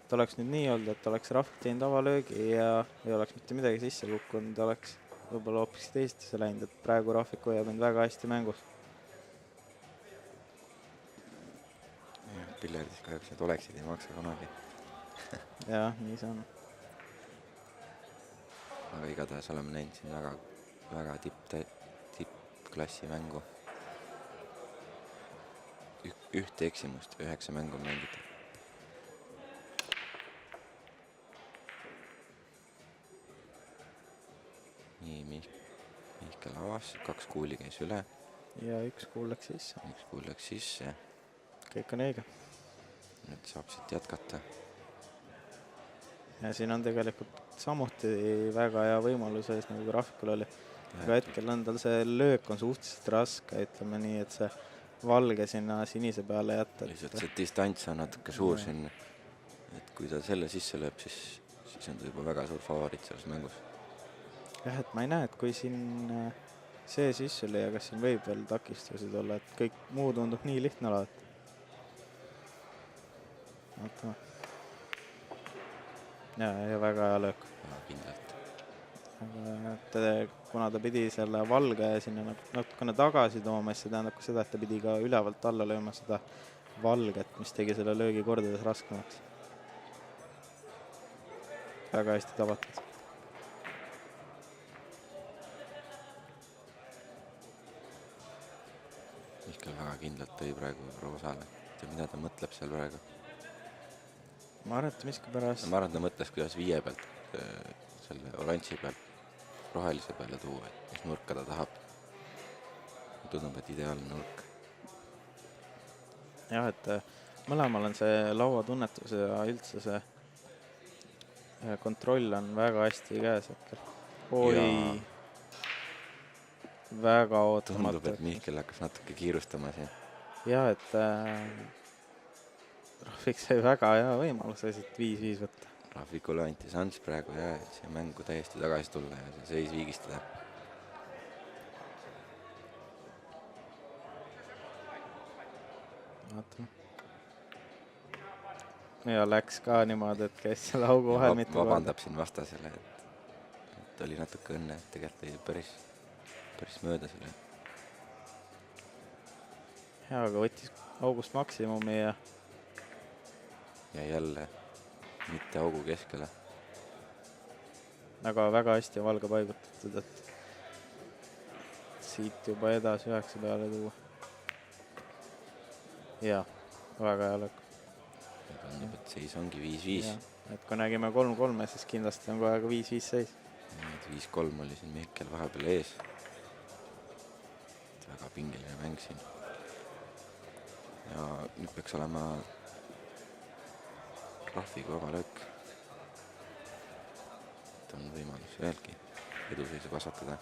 Et oleks nüüd nii olnud, et oleks Rahvik teinud avalöögi ja ei oleks mitte midagi sisse kukkunud, oleks võib-olla hoopis teistesse läinud, et praegu Rahvik hoiab end väga hästi mängus. Pillerdis kahjuks need oleksid ei maksa kunagi. jah, nii see on. Aga igatahes oleme näinud siin väga tippklassi mängu. Ühte eksimust 9 mängu mängida. Nii, Mihkel avas, 2 kuuli käis üle. Ja 1 kuul läks sisse. 1 kuul läks sisse. Kõik on õige. Nüüd saab siit jätkata. Ja siin on tegelikult samuti väga hea võimalus ees, nagu Rahvikul oli. Aga hetkel on tal see löök on suhteliselt raske, ütleme nii, et see valge sinna sinise peale jätta. Lihtsalt see distants on natuke suur siin. Et kui ta selle sisse lööb, siis on ta juba väga suur favoriit selles mängus. jah, et ma ei näe, et kui siin see sisse lõi, aga siin võib veel takistusid olla, et kõik muu tundub nii lihtne olevat. Vaatame. Ja väga hea löök. Ja, kindlalt. Aga et kuna ta pidi selle valge sinna natukene tagasi tooma, siis see tähendab ka seda, et ta pidi ka ülevalt alla lööma seda valget, mis tegi selle löögi kordades raskemaks. Väga hästi tabatud. Mihkel väga kindlalt tõi praegu Roosale. Ja mida ta mõtleb seal praegu? ma arvan, et miskipärast Ma arvan, ta mõtles, kuidas 5 pealt selle oranži pealt rohelise peale tuua, et mis nurka ta tahab. Tundub, et ideaalne nurk. jah, et mõlemal on see lauatunnetus ja üldse see kontroll on väga hästi käes hetkel. Oi, väga ootamatu. Tundub, et Mihkel hakkas natuke kiirustama siin. jah, et Rahvik sai väga hea võimaluse siit 5-5 võtta. Rahvikule anti sans praegu ja et siia mängu täiesti tagasi tulla ja see seis viigistada. Vaatame. Ja läks ka niimoodi, et käis selle augu vahel mitu korda. Vabandab siin vastasele, et oli natuke õnne, et tegelikult oli päris mööda selle. Ja, aga võttis august maksimumi ja jälle mitte augu keskele. Aga väga hästi valge paigutatud, et siit juba edasi 9 peale tuua. Ja, väga hea lõk. Tundub, et seis ongi 5-5. Et kui nägime 3-3, siis kindlasti on kohe ka 5-5 seis. 5-3 oli siin Mihkel vahepeal ees. Väga pingeline mäng siin. Ja nüüd peaks olema Rahviga vaba löök. Et on võimalus veelgi eduseisu kasvatada.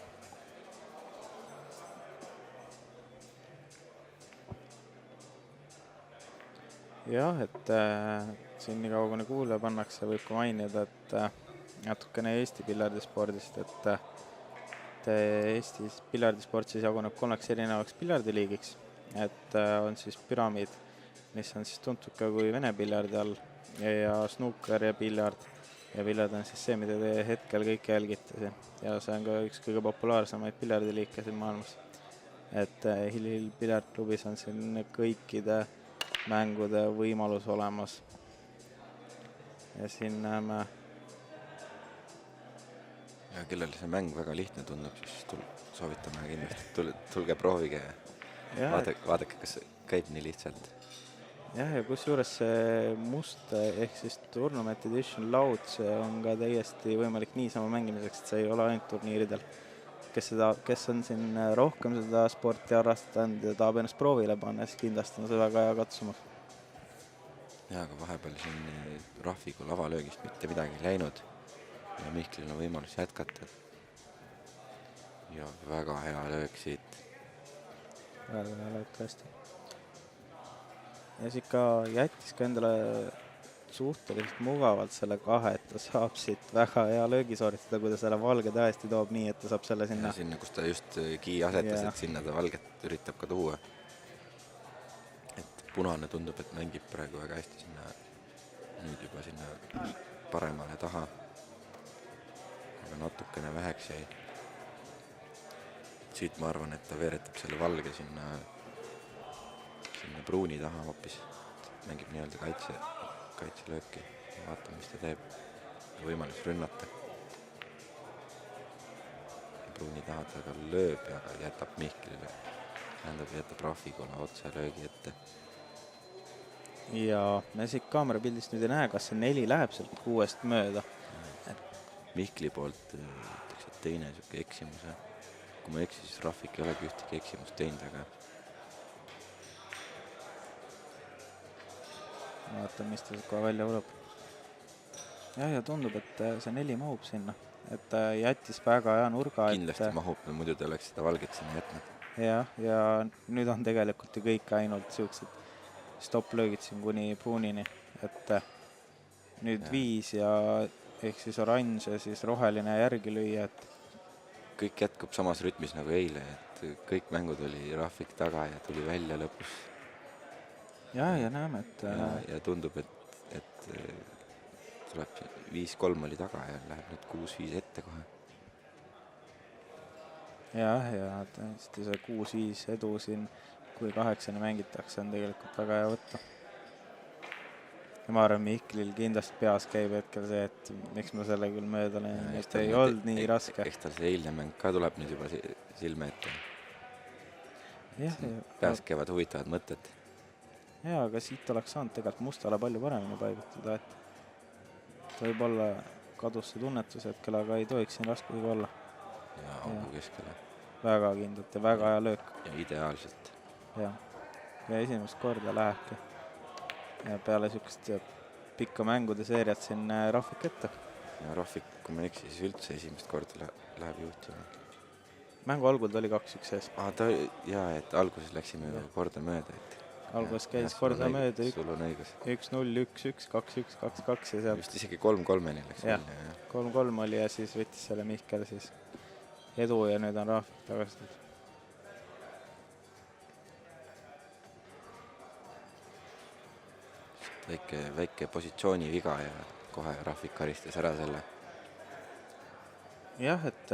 Jah, et siin nii kaugune kuule pannakse, võib ka mainida, et natukene Eesti pillardispordist, et Eestis pillardisport siis jaguneb 3 erinevaks piljardiliigiks, et on siis püramiid, mis on siis tuntud ka kui Vene piljardi all ja snuuker ja piljard. Ja piljard on siis see, mida te hetkel kõik jälgite siin. Ja see on ka üks kõige populaarsemaid piljardiliike siin maailmas. Et Hill piljardklubis on siin kõikide mängude võimalus olemas. Ja siin näeme. Ja kellel see mäng väga lihtne tundub, siis soovitame kindlasti. Tulge proovige ja vaadake, kas käib nii lihtsalt. Jah, ja kus juures see must ehk siis Tournament Edition laud, see on ka täiesti võimalik niisama mängimiseks, et see ei ole ainult turniiridel. Kes on siin rohkem seda sporti harrastanud ja tahab ennast proovile panna, siis kindlasti on see väga hea katsumus. Ja, aga vahepeal siin Rahviku lavalöögist mitte midagi läinud ja Mihklil on võimalus jätkata. Ja väga hea löök siit. Väga hea löök tõesti. Ja siis ka jättis ka endale suhteliselt mugavalt selle 2, et ta saab siit väga hea löögi sooritada, kui ta selle valge tõesti toob nii, et ta saab selle sinna. Ja sinna, kus ta just kii asetas, et sinna ta valget üritab ka tuua. Et punane tundub, et mängib praegu väga hästi sinna, nüüd juba sinna paremale taha. Aga natukene väheks jäi. Siit ma arvan, et ta veeretab selle valge sinna pruuni taha hoopis. Mängib nii-öelda kaitselööki. Vaatame, mis ta teeb. Võimalus rünnata. Pruuni taha ta ka lööb ja jätab Mihklile. Jätab Rahvikule otse löögi ette. Ja me siit kaamera pildist nüüd ei näe, kas see 4 läheb sealt 6 mööda. Mihkli poolt ütleks, et teine siuke eksimuse. Kui ma eksin, siis Rahvik ei olegi ühtegi eksimust teinud, aga vaatan, mis ta kohe välja ulub. Ja tundub, et see 4 mahub sinna. Et jättis väga hea nurga. Kindlasti mahub, muidu ta oleks seda valget sinna jätnud. Ja nüüd on tegelikult ju kõik ainult siuksed stop-löögid siin kuni pruunini. Et nüüd 5 ja ehk siis oranž ja siis roheline järgi lüüa. Kõik jätkub samas rütmis nagu eile, et kõik mängud oli Rahvik taga ja tuli välja lõpus. Ja näeme, et ja tundub, et tuleb 5-3 oli taga ja läheb nüüd 6-5 ette kohe. Ja tõesti see 6-5 edu siin, kui 8 mängitakse, on tegelikult väga hea võtta. Ja ma arvan, Mihklil kindlasti peas käib hetkel see, et miks ma selle küll mööda olen, et ei olnud nii raske. Eks tal see eilne mäng ka tuleb nüüd juba silme ette. jah, peas käivad huvitavad mõtted. aga siit oleks saanud tegelikult Mustale palju paremini paigutada, et võib-olla kadus see tunnetus hetkel, aga ei tohiks siin raskusega olla. Ja augu keskele. Väga kindlalt ja väga hea löök. Ja ideaalselt. Ja esimest korda lähebki. Ja peale sükest pikka mängude seeriat siin Rahvik ette. Ja Rahvik, kui ma eksi, siis üldse esimest korda läheb juhtima. Mängu algul ta oli 2-1 sees. Et alguses läksime ju korda mööda. Alguses käis korda mööda. Sul on õigus. 1-0, 1-1, 2-1, 2-2 ja sealt. Just isegi 3-3-ni läks välja. 3-3 oli ja siis võttis selle Mihkel siis edu ja nüüd on Rahvik tagasi. Väike positsiooni viga ja kohe Rahvik karistas ära selle. Jah, et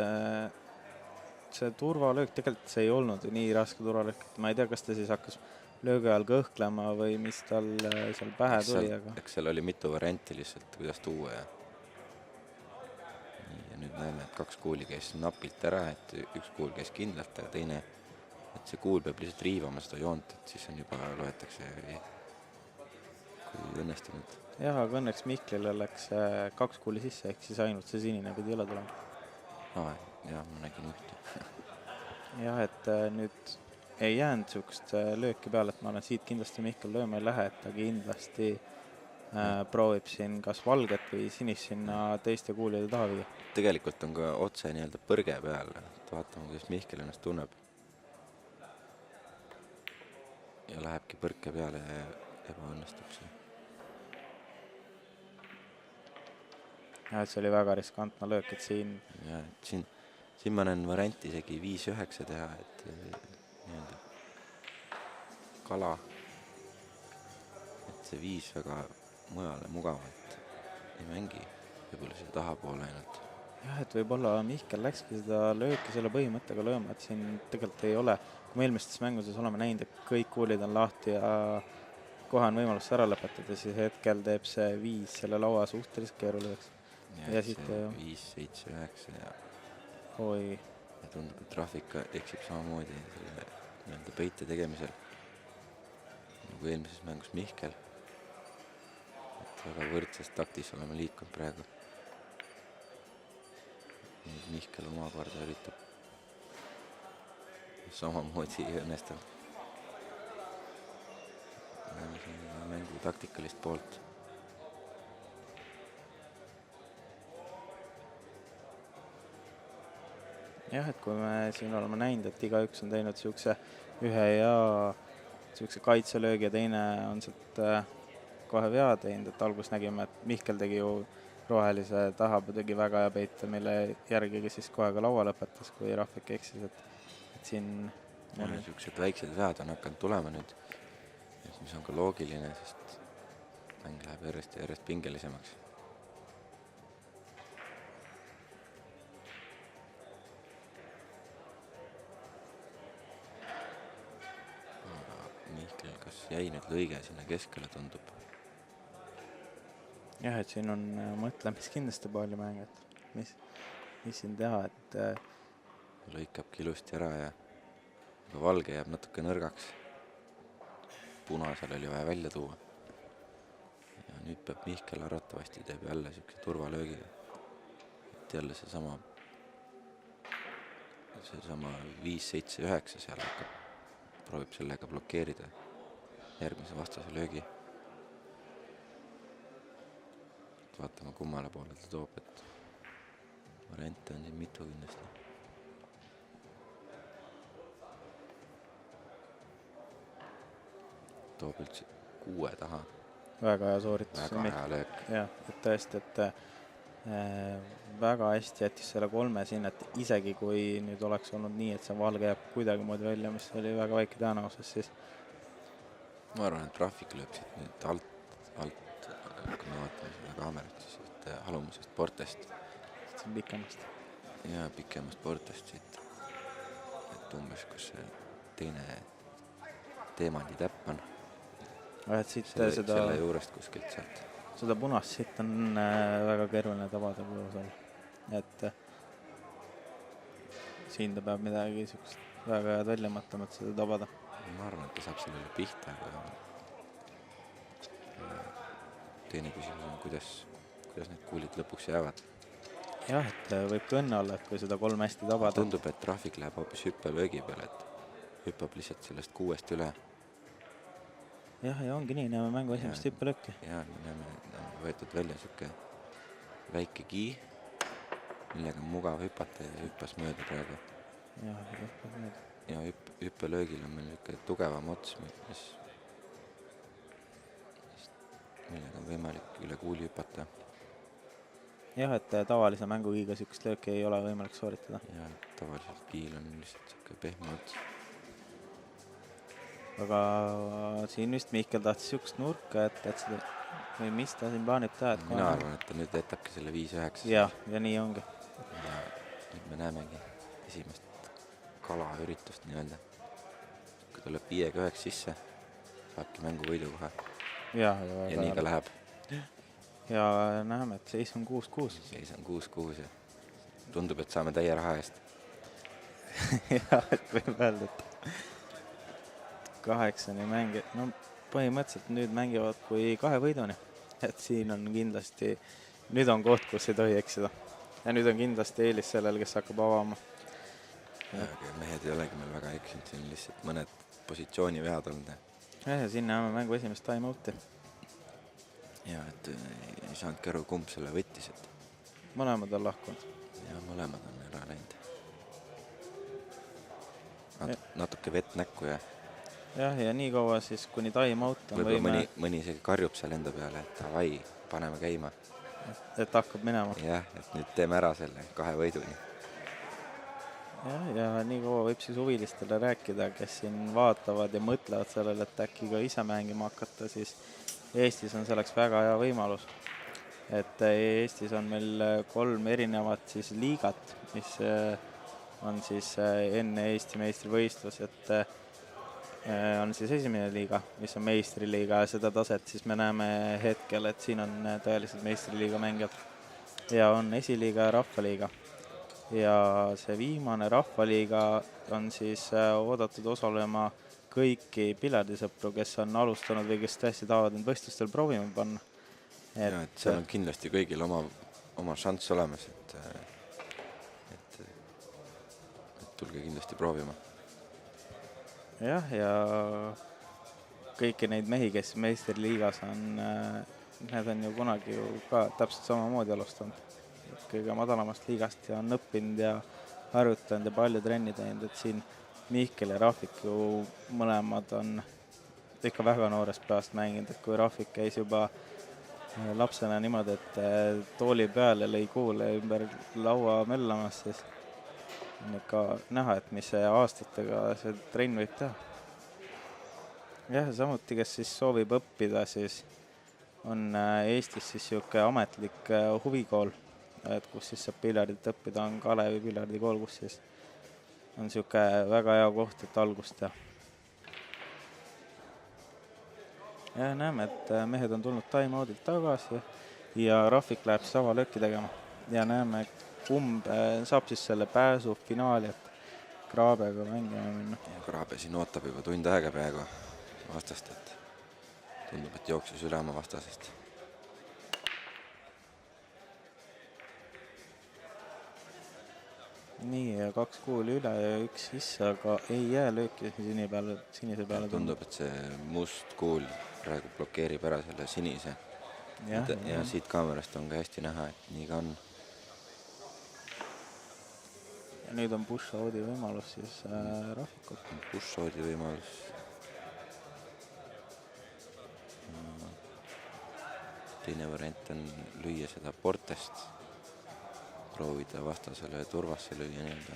see turvalöök, tegelikult see ei olnud nii raske turvalöök. Ma ei tea, kas ta siis hakkas löögi ajal kõhklema või mis tal seal pähe tuli. Eks seal oli mitu varianti lihtsalt, kuidas tuua. Ja nüüd näeme, et 2 kuuli käis napilt ära, et 1 kuul käis kindlalt, aga teine, et see kuul peab lihtsalt riivama seda joont, et siis on juba loetakse kui õnnestunud. Jah, aga õnneks Mihklile läks 2 kuuli sisse, ehk siis ainult see sinine pidi üle tulema. Jah, ma nägin ühte. Jah, et nüüd ei jäänud sihukest lööki peale, et ma olen siit kindlasti Mihkel lööma ei lähe, et ta kindlasti proovib siin kas valget või sinist sinna teiste kuulide taha viia. Tegelikult on ka otse nii-öelda põrge peal, et vaatame, kuidas Mihkel ennast tunneb. Ja lähebki põrke peale ja ebaõnnestub see. Ja, et see oli väga riskantne löök, et siin... Ja, et siin ma näen varianti isegi 5-9 teha, et nii-öelda kala, et see 5 väga mujale mugavalt ei mängi, võib-olla siia tahapoole ainult. Jah, et võib-olla Mihkel läkski seda lööki selle põhimõttega lööma, et siin tegelikult ei ole, kui me eelmistes mängudes oleme näinud, et kõik kuulid on lahti ja kohe on võimalus ära lõpetada, siis hetkel teeb see 5 selle laua suhteliselt keeruliseks. Ja siit see 5, 7, 9 ja oi. Ja tundub, et Rahvik eksib samamoodi selle nii-öelda peite tegemisel nagu eelmises mängus Mihkel. Et väga võrdses taktis oleme liikunud praegu. Nüüd Mihkel omakorda üritab samamoodi õnnestunud. Mängu taktikalist poolt. Jah, et kui me siin oleme näinud, et igaüks on teinud sihukese ühe ja sihukese kaitselöögi ja teine on sealt kohe vea teinud, et alguses nägime, et Mihkel tegi ju rohelise taha, tegi väga hea peite, mille järgigi siis kohe ka laua lõpetas, kui Rahvik eksis, et siin... Sihukesed väiksed vead on hakanud tulema nüüd, mis on ka loogiline, sest mäng läheb järjest pingelisemaks. Mihkel, kas jäi nüüd lõige sinna keskele, tundub? Jah, et siin on mõtlemis kindlasti palju mäng, et mis siin teha, et... Lõikabki ilusti ära ja valge jääb natuke nõrgaks. Punasel oli vaja välja tuua. Ja nüüd peab Mihkel arvatavasti teeb jälle sihukese turvalöögiga. Et jälle seesama 5, 7, 9 seal hakkab. Proovib sellega blokeerida järgmise vastase löögi. Vaatame kummale poole ta toob, et variante on siin mitu kindlasti. Toob üldse 6 taha. Väga hea sooritus. Väga hea löök. Jah, et tõesti, et väga hästi jättis selle 3 siin, et isegi kui nüüd oleks olnud nii, et see valge jääb kuidagi moodi välja, mis oli väga väike tõenäosus, siis... Ma arvan, et Rahvik lööb siit nüüd alt, kui me vaatame seda kaamerat, siis alumisest portest. See on pikemast. Ja pikemast portest siit. Et umbes, kus see teine teemandi täpp on. Et siit selle juurest kuskilt sealt. Seda punast siit on väga keeruline tabada puhusel. Et siin ta peab midagi väga head väljamõtlemad seda tabada. Ma arvan, et ta saab sellele pihta, aga teine küsimus on, kuidas need kuulid lõpuks jäävad. Jah, et võib ka õnne olla, et kui seda 3 hästi tabada. Tundub, et Trahvik läheb hoopis hüppelöögi peale, et hüppab lihtsalt sellest 6-st üle. Jah, ja ongi nii, näeme mängu esimest hüppelööki. Ja näeme võetud välja siuke väike kii, millega on mugav hüpata ja hüppas mööda praegu. Jah, hüppab mööda. Ja hüppelöögil on meil niisugune tugevam ots, millega on võimalik üle kuuli hüpata. Jah, et tavalise mängukiiga sükest lööki ei ole võimalik sooritada. Ja tavaliselt kiil on lihtsalt siuke pehme ots. Aga siin vist Mihkel tahtis sükest nurka, et seda, või mis ta siin plaanib teha? Mina arvan, et ta nüüd jätabki selle 5-9. Ja nii ongi. Ja nüüd me näemegi esimest kalaüritust nii-öelda. Kui tuleb 5-9 sisse, saabki mängu võidu kohe. Ja nii ka läheb. Ja näeme, et seis on 6-6. Seis on 6-6 ja tundub, et saame täie raha eest. Ja, et võib öelda, et 8-ni mängi. No põhimõtteliselt nüüd mängivad kui 2 võiduni. Et siin on kindlasti, nüüd on koht, kus ei tohi eksida. Ja nüüd on kindlasti eelis sellel, kes hakkab avama. Aga mehed ei olegi meil väga eksinud, siin lihtsalt mõned positsioonivead olnud. Ja siin näeme mängu esimest time-out'i. Ja, et ei saanudki aru, kumb selle võttis, et mõlemad on lahkunud. Ja mõlemad on ära läinud. Natuke vett näkku ja ja nii kaua siis, kuni time-out on võime... Mõni isegi karjub seal enda peale, et avai, paneme käima. Et hakkab minema. Jah, et nüüd teeme ära selle 2 võiduni. Ja nii kaua võib siis huvilistele rääkida, kes siin vaatavad ja mõtlevad sellele, et äkki ka ise mängima hakata, siis Eestis on selleks väga hea võimalus. Et Eestis on meil 3 erinevat siis liigat, mis on siis enne Eesti meistrivõistlus, et on siis esimene liiga, mis on meistriliiga ja seda taset siis me näeme hetkel, et siin on tõeliselt meistriliiga mängijad. Ja on esiliiga ja rahvaliiga. Ja see viimane rahvaliiga on siis oodatud osalema kõiki piljardisõpru, kes on alustanud või kes tõesti tahavad need võistlustel proovima panna. Ja, et seal on kindlasti kõigil oma šanss olemas, et tulge kindlasti proovima. Jah, ja kõiki neid mehi, kes meistriliigas on, need on ju kunagi ju ka täpselt samamoodi alustanud. Kõige madalamast liigast ja on õppinud ja harjutanud ja palju trenni teinud, et siin Mihkel ja Rahvik ju mõlemad on ikka väga noorest peast mänginud, et kui Rahvik käis juba lapsena niimoodi, et tooli peal ja lõi kuule ümber laua möllamas, siis on ikka näha, et mis see aastatega see trenn võib teha. Jah, samuti, kes siis soovib õppida, siis on Eestis siis siuke ametlik huvikool, et kus siis saab piljardit õppida, on Kalevi piljardikool, kus siis on siuke väga hea koht, et algust teha. Ja näeme, et mehed on tulnud time-oudilt tagasi ja Rahvik läheb siis avalööki tegema. Ja näeme, kumb saab siis selle pääsu finaali, et Kraabega mängima minna. Ja Kraabe siin ootab juba tund aega peaaegu vastast, et tundub, et jooksus üle oma vastasest. Nii, ja 2 kuuli üle ja 1 sisse, aga ei jää lööki sinise peale. Tundub, et see must kuul praegu blokeerib ära selle sinise. Ja siit kaamerast on ka hästi näha, et nii ka on. Ja nüüd on push-out'i võimalus siis Rahvikul. Push-out'i võimalus. Teine variant on lüüa seda portest. Proovida vastasele turvasse lüüa nii-öelda.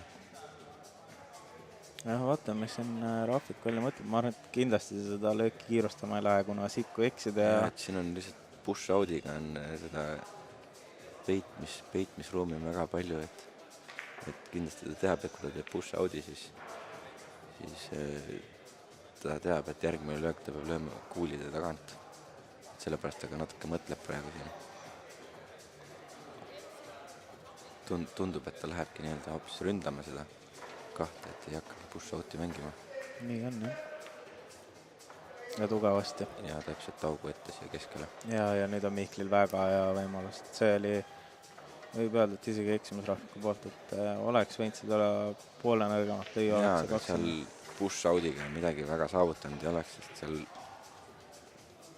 Ja vaatame, mis on Rahvik välja mõtleb. Ma arvan, et kindlasti seda lööki kiirustama ei lähe, kuna siit kui eksida ja... et siin on lihtsalt push-out'iga on seda peitmisruumi on väga palju, et kindlasti ta teab, et kui ta teeb push-out'i, siis ta teab, et järgmine löök ta peab lööma kuulide tagant. Sellepärast ta ka natuke mõtleb praegu siin. Tundub, et ta lähebki nii-öelda hoopis ründama seda. kahte, et ei hakka push-out'i mängima. Nii on, jah. Ja tugevasti. Ja täpselt augu ette siia keskele. Ja nüüd on Mihklil väga hea võimalus. See oli, võib öelda, et isegi eksimus Rahviku poolt, et oleks võinud seda poole nõrgemalt lüüa. Jaa, aga seal push-out'iga midagi väga saavutanud ei oleks, sest seal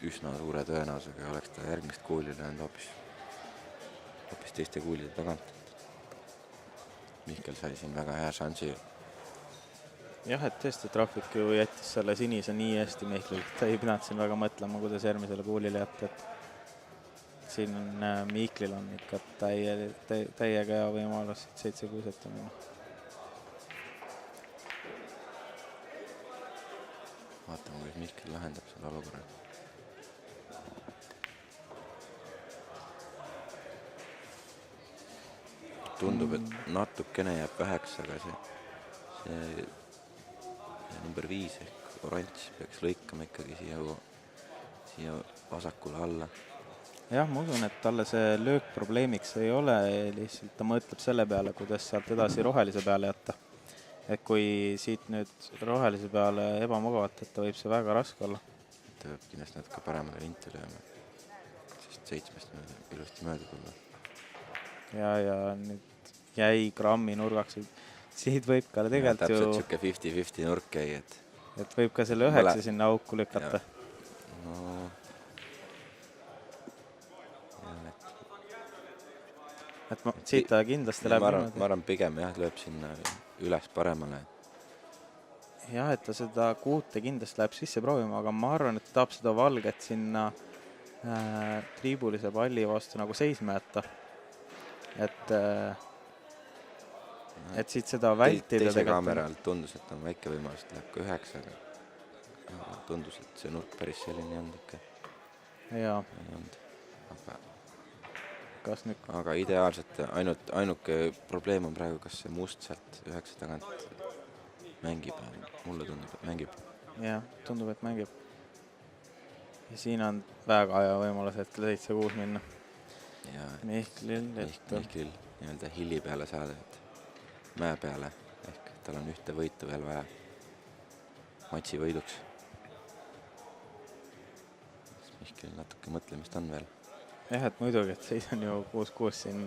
üsna suure tõenäosusega oleks ta järgmist kuuli löönud hoopis teiste kuulide tagant. Mihkel sai siin väga hea šansi. Jah, et tõesti, et Rahvik ju jättis selle sinise nii hästi Mihklil. Ta ei pidanud siin väga mõtlema, kuidas järgmisele kuulile jätta. Et siin on, Mihklil on ikka täiega hea võimalus 7-6 ette minna. Vaatame, kuidas Mihkel lahendab selle olukorra. Tundub, et natukene jääb väheks, aga see number 5 ehk oranž peaks lõikama ikkagi siia vasakule alla. Jah, ma usun, et talle see löök probleemiks ei ole, lihtsalt ta mõtleb selle peale, kuidas sealt edasi rohelise peale jätta. Et kui siit nüüd rohelise peale ebamugavalt, et ta võib see väga raske olla. Ta võib kindlasti natuke paremale vinti lööma, sest 7 ilusti mööda tulla. Ja nüüd jäi grammi nurgaks. Siit võib ka tegelikult ju... Täpselt siuke 50-50 nurk jäi, et võib ka selle 9 sinna auku lükata. No... Et siit ta kindlasti läheb niimoodi. Ma arvan pigem jah, lööb sinna üles paremale. Jah, et ta seda 6 kindlasti läheb sisse proovima, aga ma arvan, et ta tahab seda valget sinna triibulise palli vastu nagu seisma jätta. Et siit seda vältida. Teise kaamera alt tundus, et on väike võimalus, et läheb ka 9, aga tundus, et see nurk päris selline ei olnud ikka. Jaa. Aga ideaalselt ainuke probleem on praegu, kas see must sealt 9 tagant mängib. Mulle tundub, et mängib. Jah, tundub, et mängib. Ja siin on väga hea võimalus hetkel 7-6 minna. Ja Mihklil nii-öelda hilli peale saada, et mäe peale, ehk tal on ühte võitu veel vaja matši võiduks. Mihkel natuke mõtlemist on veel. Jah, et muidugi, et seis on ju 6-6 siin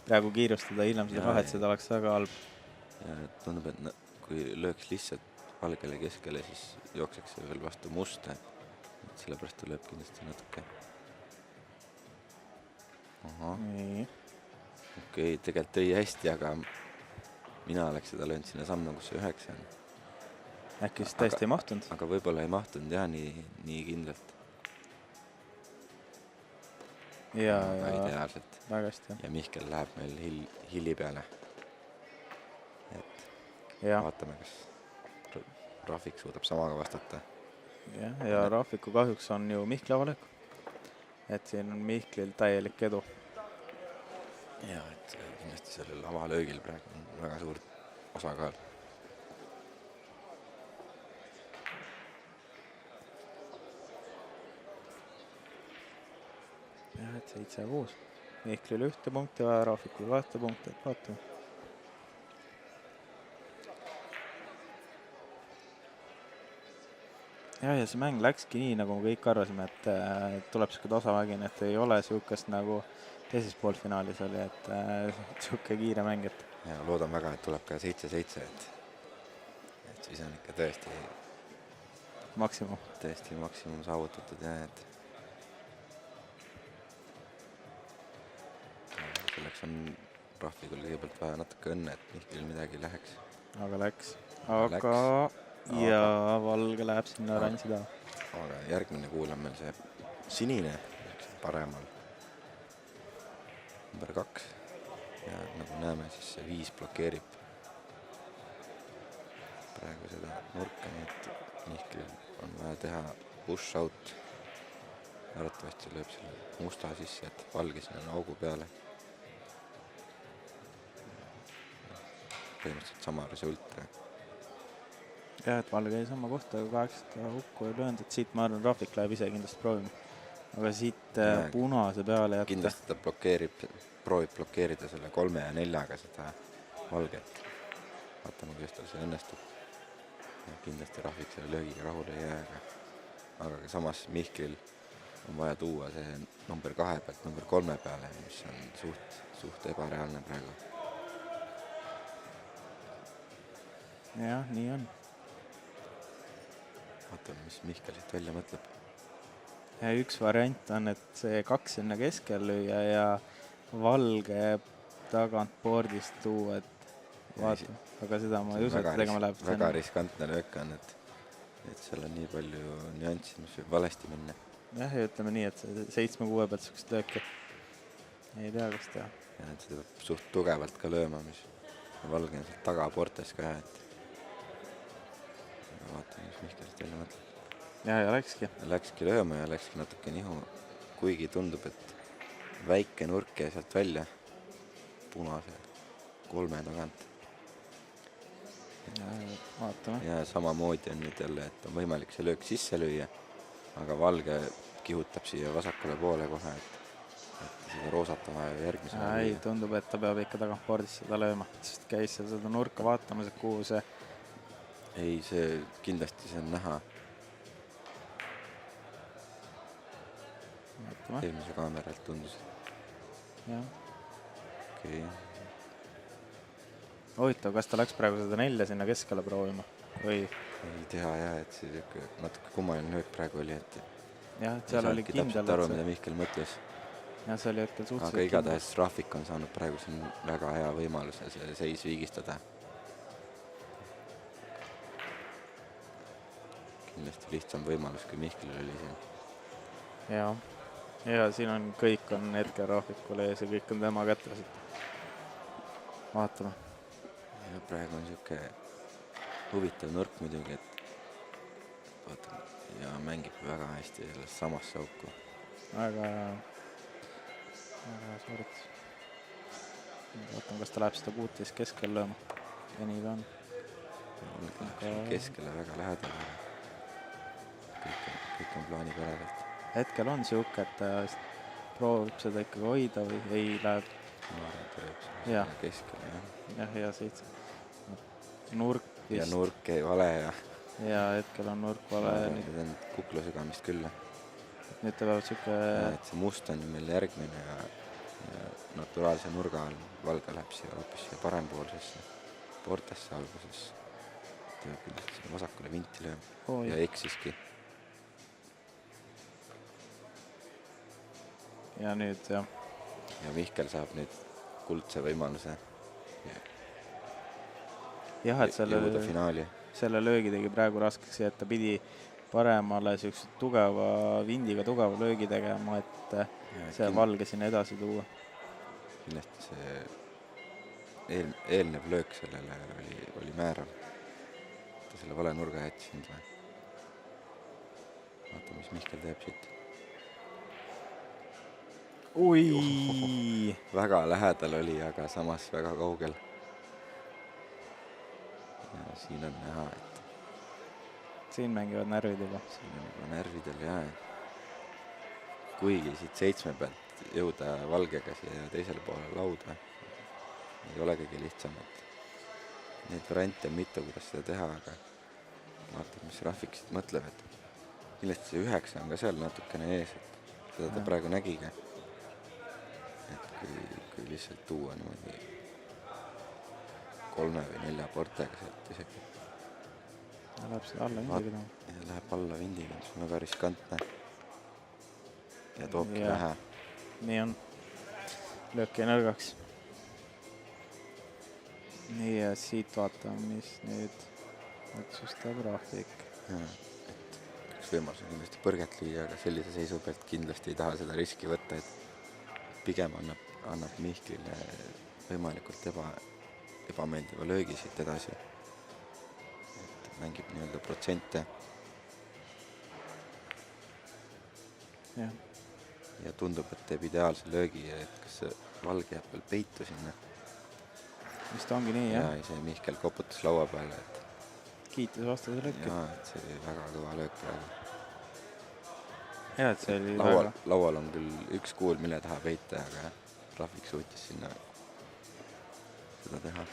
praegu kiirustada, hiljem seda kahetseda oleks väga halb. Ja tundub, et kui lööks lihtsalt valgele keskele, siis jookseks see veel vastu musta. Sellepärast tuleb kindlasti natuke. Aha. Nii. Okei, tegelikult tõi hästi, aga mina oleks seda löönud sinna samme, kus see 9 on. Äkki siis tõesti ei mahtunud? Aga võib-olla ei mahtunud jah, nii kindlalt. Ja ideaalselt. Väga hästi. Ja Mihkel läheb meil hilli peale. Vaatame, kas Rahvik suudab samaga vastata. Ja Rahviku kahjuks on ju Mihkli avalöök. Et siin on Mihklil täielik edu. Ja, et kindlasti sellel avalöögil praegu on väga suur osakaal. Jah, et 7-6. Mihklil 1 punkti vaja, Rahvikul 2 punkti, et vaatame. Ja see mäng läkski nii, nagu me kõik arvasime, et tuleb siuke tasavägine, et ei ole siukest nagu teises poolfinaalis oli, et siuke kiire mäng, et... Ja loodan väga, et tuleb ka 7-7, et siis on ikka tõesti... Maksimum. Tõesti maksimum saavutatud, jah, et... Selleks on Rahvikul kõigepealt vaja natuke õnne, et Mihkel midagi läheks. Aga läks. Aga... Ja valge läheb sinna oranži taha. Aga järgmine kuul on meil see sinine paremal. Number 2. Ja nagu näeme, siis see 5 blokeerib praegu seda nurka, nii et Mihkel on vaja teha push out. Arvatavasti lööb selle musta sisse, et valge sinna augu peale. Põhimõtteliselt sama result. Ja, et valge ei sama kohta, aga 8 hukku ei löönud, et siit ma arvan, Rahvik läheb ise kindlasti proovima. Aga siit punase peale jätta. Kindlasti ta proovib blokeerida selle 3 ja 4-ga seda valget. vaatame, kuidas tal see õnnestub. Ja kindlasti Rahvik selle löögiga rahule ei jää, aga ka samas Mihklil on vaja tuua see number 2 pealt number 3 peale, mis on suht ebareaalne praegu. Jah, nii on. Vaatame, mis Mihkel siit välja mõtleb. Ja üks variant on, et see 2 sinna keskel lüüa ja Valge tagant boardist tuua, et vaata, aga seda ma ei usu, et tegema läheb. Väga riskantne löök on, et seal on nii palju nüanssi, mis võib valesti minna. Jah, ja ütleme nii, et 7-6 pealt sükest lööki ei tea, kas teha. Ja et seda peab suht tugevalt ka lööma, mis Valge on sealt taga portes ka, et vaatame, mis Mihkel siit välja mõtleb. Ja läkski. Läkski lööma ja läkski natuke nihu, kuigi tundub, et väike nurk jäi sealt välja punase 3 tagant. Ja vaatame. Ja samamoodi on nüüd jälle, et on võimalik see löök sisse lüüa, aga Valge kihutab siia vasakule poole kohe, et seda roosata vaja järgmise. Ei, tundub, et ta peab ikka tagant boardist seda lööma, sest käis seal seda nurka vaatamas, et kuhu see. Ei, see kindlasti see on näha. Vaatame. Eelmise kaameralt tundus. Jah. Okei. Huvitav, kas ta läks praegu seda 4 sinna keskele proovima? Või? Ei tea jah, et see natuke kummaline löök praegu oli, et jah, et seal oli kindel. Täpselt aru, mida Mihkel mõtles. Ja see oli hetkel suhteliselt. Aga igatahes Rahvik on saanud praegu siin väga hea võimaluse see seis viigistada. Kindlasti lihtsam võimalus, kui Mihkel oli siin. Ja siin on kõik on hetkel Rahvikule ees ja kõik on tema kätes. Vaatame. Ja praegu on siuke huvitav nurk muidugi, et vaatame, ja mängib väga hästi sellest samasse auku. Väga suuritus. Vaatame, kas ta läheb seda 16 keskel lööma. Ja nii ta on. Keskele väga lähedal. Kõik on plaani päralt. Hetkel on siuke, et ta proovib seda ikkagi hoida või ei läheb. Ja keskele, jah. Ja 7. Nurk vist. Ja nurk ei vale ja. Ja hetkel on nurk vale. Nüüd on kuklusügamist küll. Nüüd ta peab siuke. Et see must on meil järgmine ja naturaalse nurga all Valge läheb siia hoopis parempoolsesse portesse alguses. Ta peab küll vasakule vinti lööma ja eksiski. Ja nüüd, jah. Ja Mihkel saab nüüd kuldse võimaluse. Jah, et selle löögi tegi praegu raskeks, et ta pidi paremale siukse tugeva vindiga tugeva löögi tegema, et see Valge sinna edasi tuua. Kindlasti see eelnev löök sellele oli määrav. Ta selle vale nurga jätsin. Vaata, mis Mihkel teeb siit. Ui! Väga lähedal oli, aga samas väga kaugel. Ja siin on näha, et siin mängivad närvid juba. Siin on juba närvidel, jah. Kuigi siit 7 pealt jõuda Valgega siia teisele poole lauda ei ole kõige lihtsam, et neid variante on mitu, kuidas seda teha, aga vaatame, mis Rahvik siit mõtleb, et kindlasti see 9 on ka seal natukene ees, et seda ta praegu nägiga. Et kui lihtsalt tuua niimoodi 3 või 4 portega sealt isegi. Läheb seda alla vindiga. Ja läheb alla vindiga, mis on väga riskantne. Ja toobki vähe. Nii on. Lööki nõrgaks. Nii ja siit vaatame, mis nüüd otsustab Rahvik. Et üks võimalus on kindlasti põrget lüüa, aga sellise seisu pealt kindlasti ei taha seda riski võtta, et pigem annab Mihklile võimalikult ebameeldiva löögi siit edasi. Et mängib nii-öelda protsente. Ja tundub, et teeb ideaalse löögi, et kas see Valge jääb veel peitu sinna. Vist ongi nii, jah? Ja see Mihkel koputas laua peale, et kiitis vastase lööki. Ja, et see oli väga kõva löök praegu. Ja, et see oli laual on küll üks kuul, mille taha peita, aga Rahvik suutis sinna seda teha.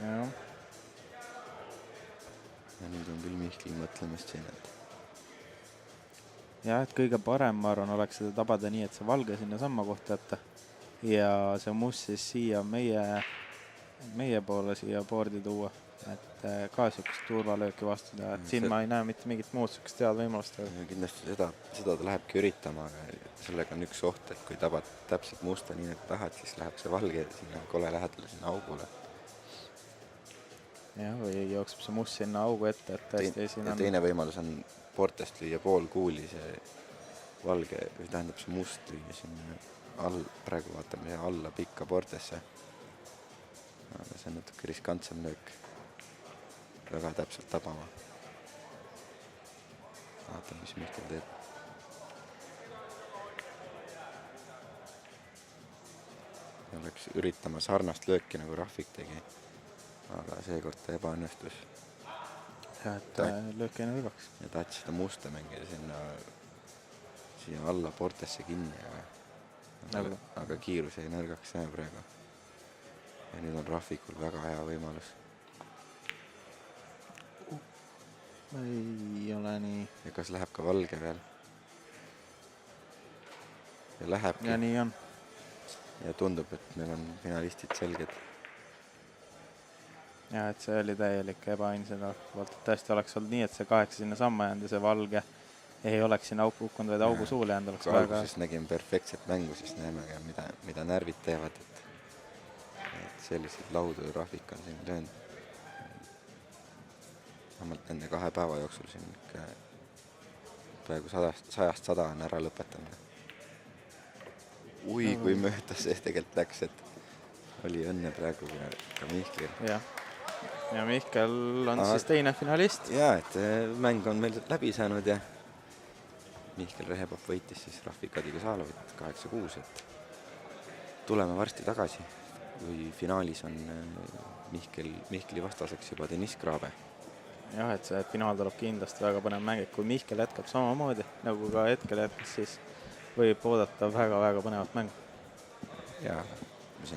jah, ja nüüd on küll Mihklil mõtlemist siin, et jah, et kõige parem, ma arvan, oleks seda tabada nii, et see valge sinna samma kohta jätta ja see must siis siia meie poole siia boardi tuua, et ka sihukest turvalööki vastu teha, et siin ma ei näe mitte mingit muud sihukest head võimalust. kindlasti seda ta lähebki üritama, aga sellega on üks oht, et kui tabad täpselt musta nii, et tahad, siis läheb see valge sinna kole lähedale sinna augule. jah, või jookseb see must sinna augu ette, et tõesti siin on. Teine võimalus on portest lüüa pool kuuli see valge, või tähendab see must lüüa sinna all, praegu vaatame alla pikka portesse. Aga see on natuke riskantsem löök. Väga täpselt tabama. Vaatame, mis Mihkel teeb. Oleks üritama sarnast lööki nagu Rahvik tegi, aga seekord ta ebaõnnestus. Ja, et löök ei nõrgaks. Ja tahtis seda musta mängida siia alla portesse kinni, aga kiirus ei nõrgaks see praegu. Ja nüüd on Rahvikul väga hea võimalus. Ei ole nii. Ja kas läheb ka valge veel? Ja lähebki. Ja nii on. Ja tundub, et meil on finalistid selged. Ja, et see oli täielik ebaõnn poolt, et tõesti oleks olnud nii, et see 8 sinna samma jäänud ja see valge ei oleks sinna auku hukkunud, vaid augu suule jäänud. Kui alguses nägime perfektset mängu, siis näeme ka, mida närvid teevad. Et selliseid laudu Rahvik on siin löönud. Vähemalt nende 2 päeva jooksul siin praegu 100-100 on ära lõpetamine. Ui, kui mööda see tegelikult läks, et oli õnne praegu ka Mihklil. Ja Mihkel on siis teine finalist. Ja, et mäng on meil läbi saanud ja Mihkel Rehepop võitis siis Rahvik Kadiga Saalovit 8-6, et tuleme varsti tagasi, kui finaalis on Mihkli vastaseks juba Deniss Graabe. Jah, et see finaal tuleb kindlasti väga põnev mäng, et kui Mihkel jätkab samamoodi, nagu ka hetkel jätkas, siis võib oodata väga-väga põnevat mängu. Ja, mis.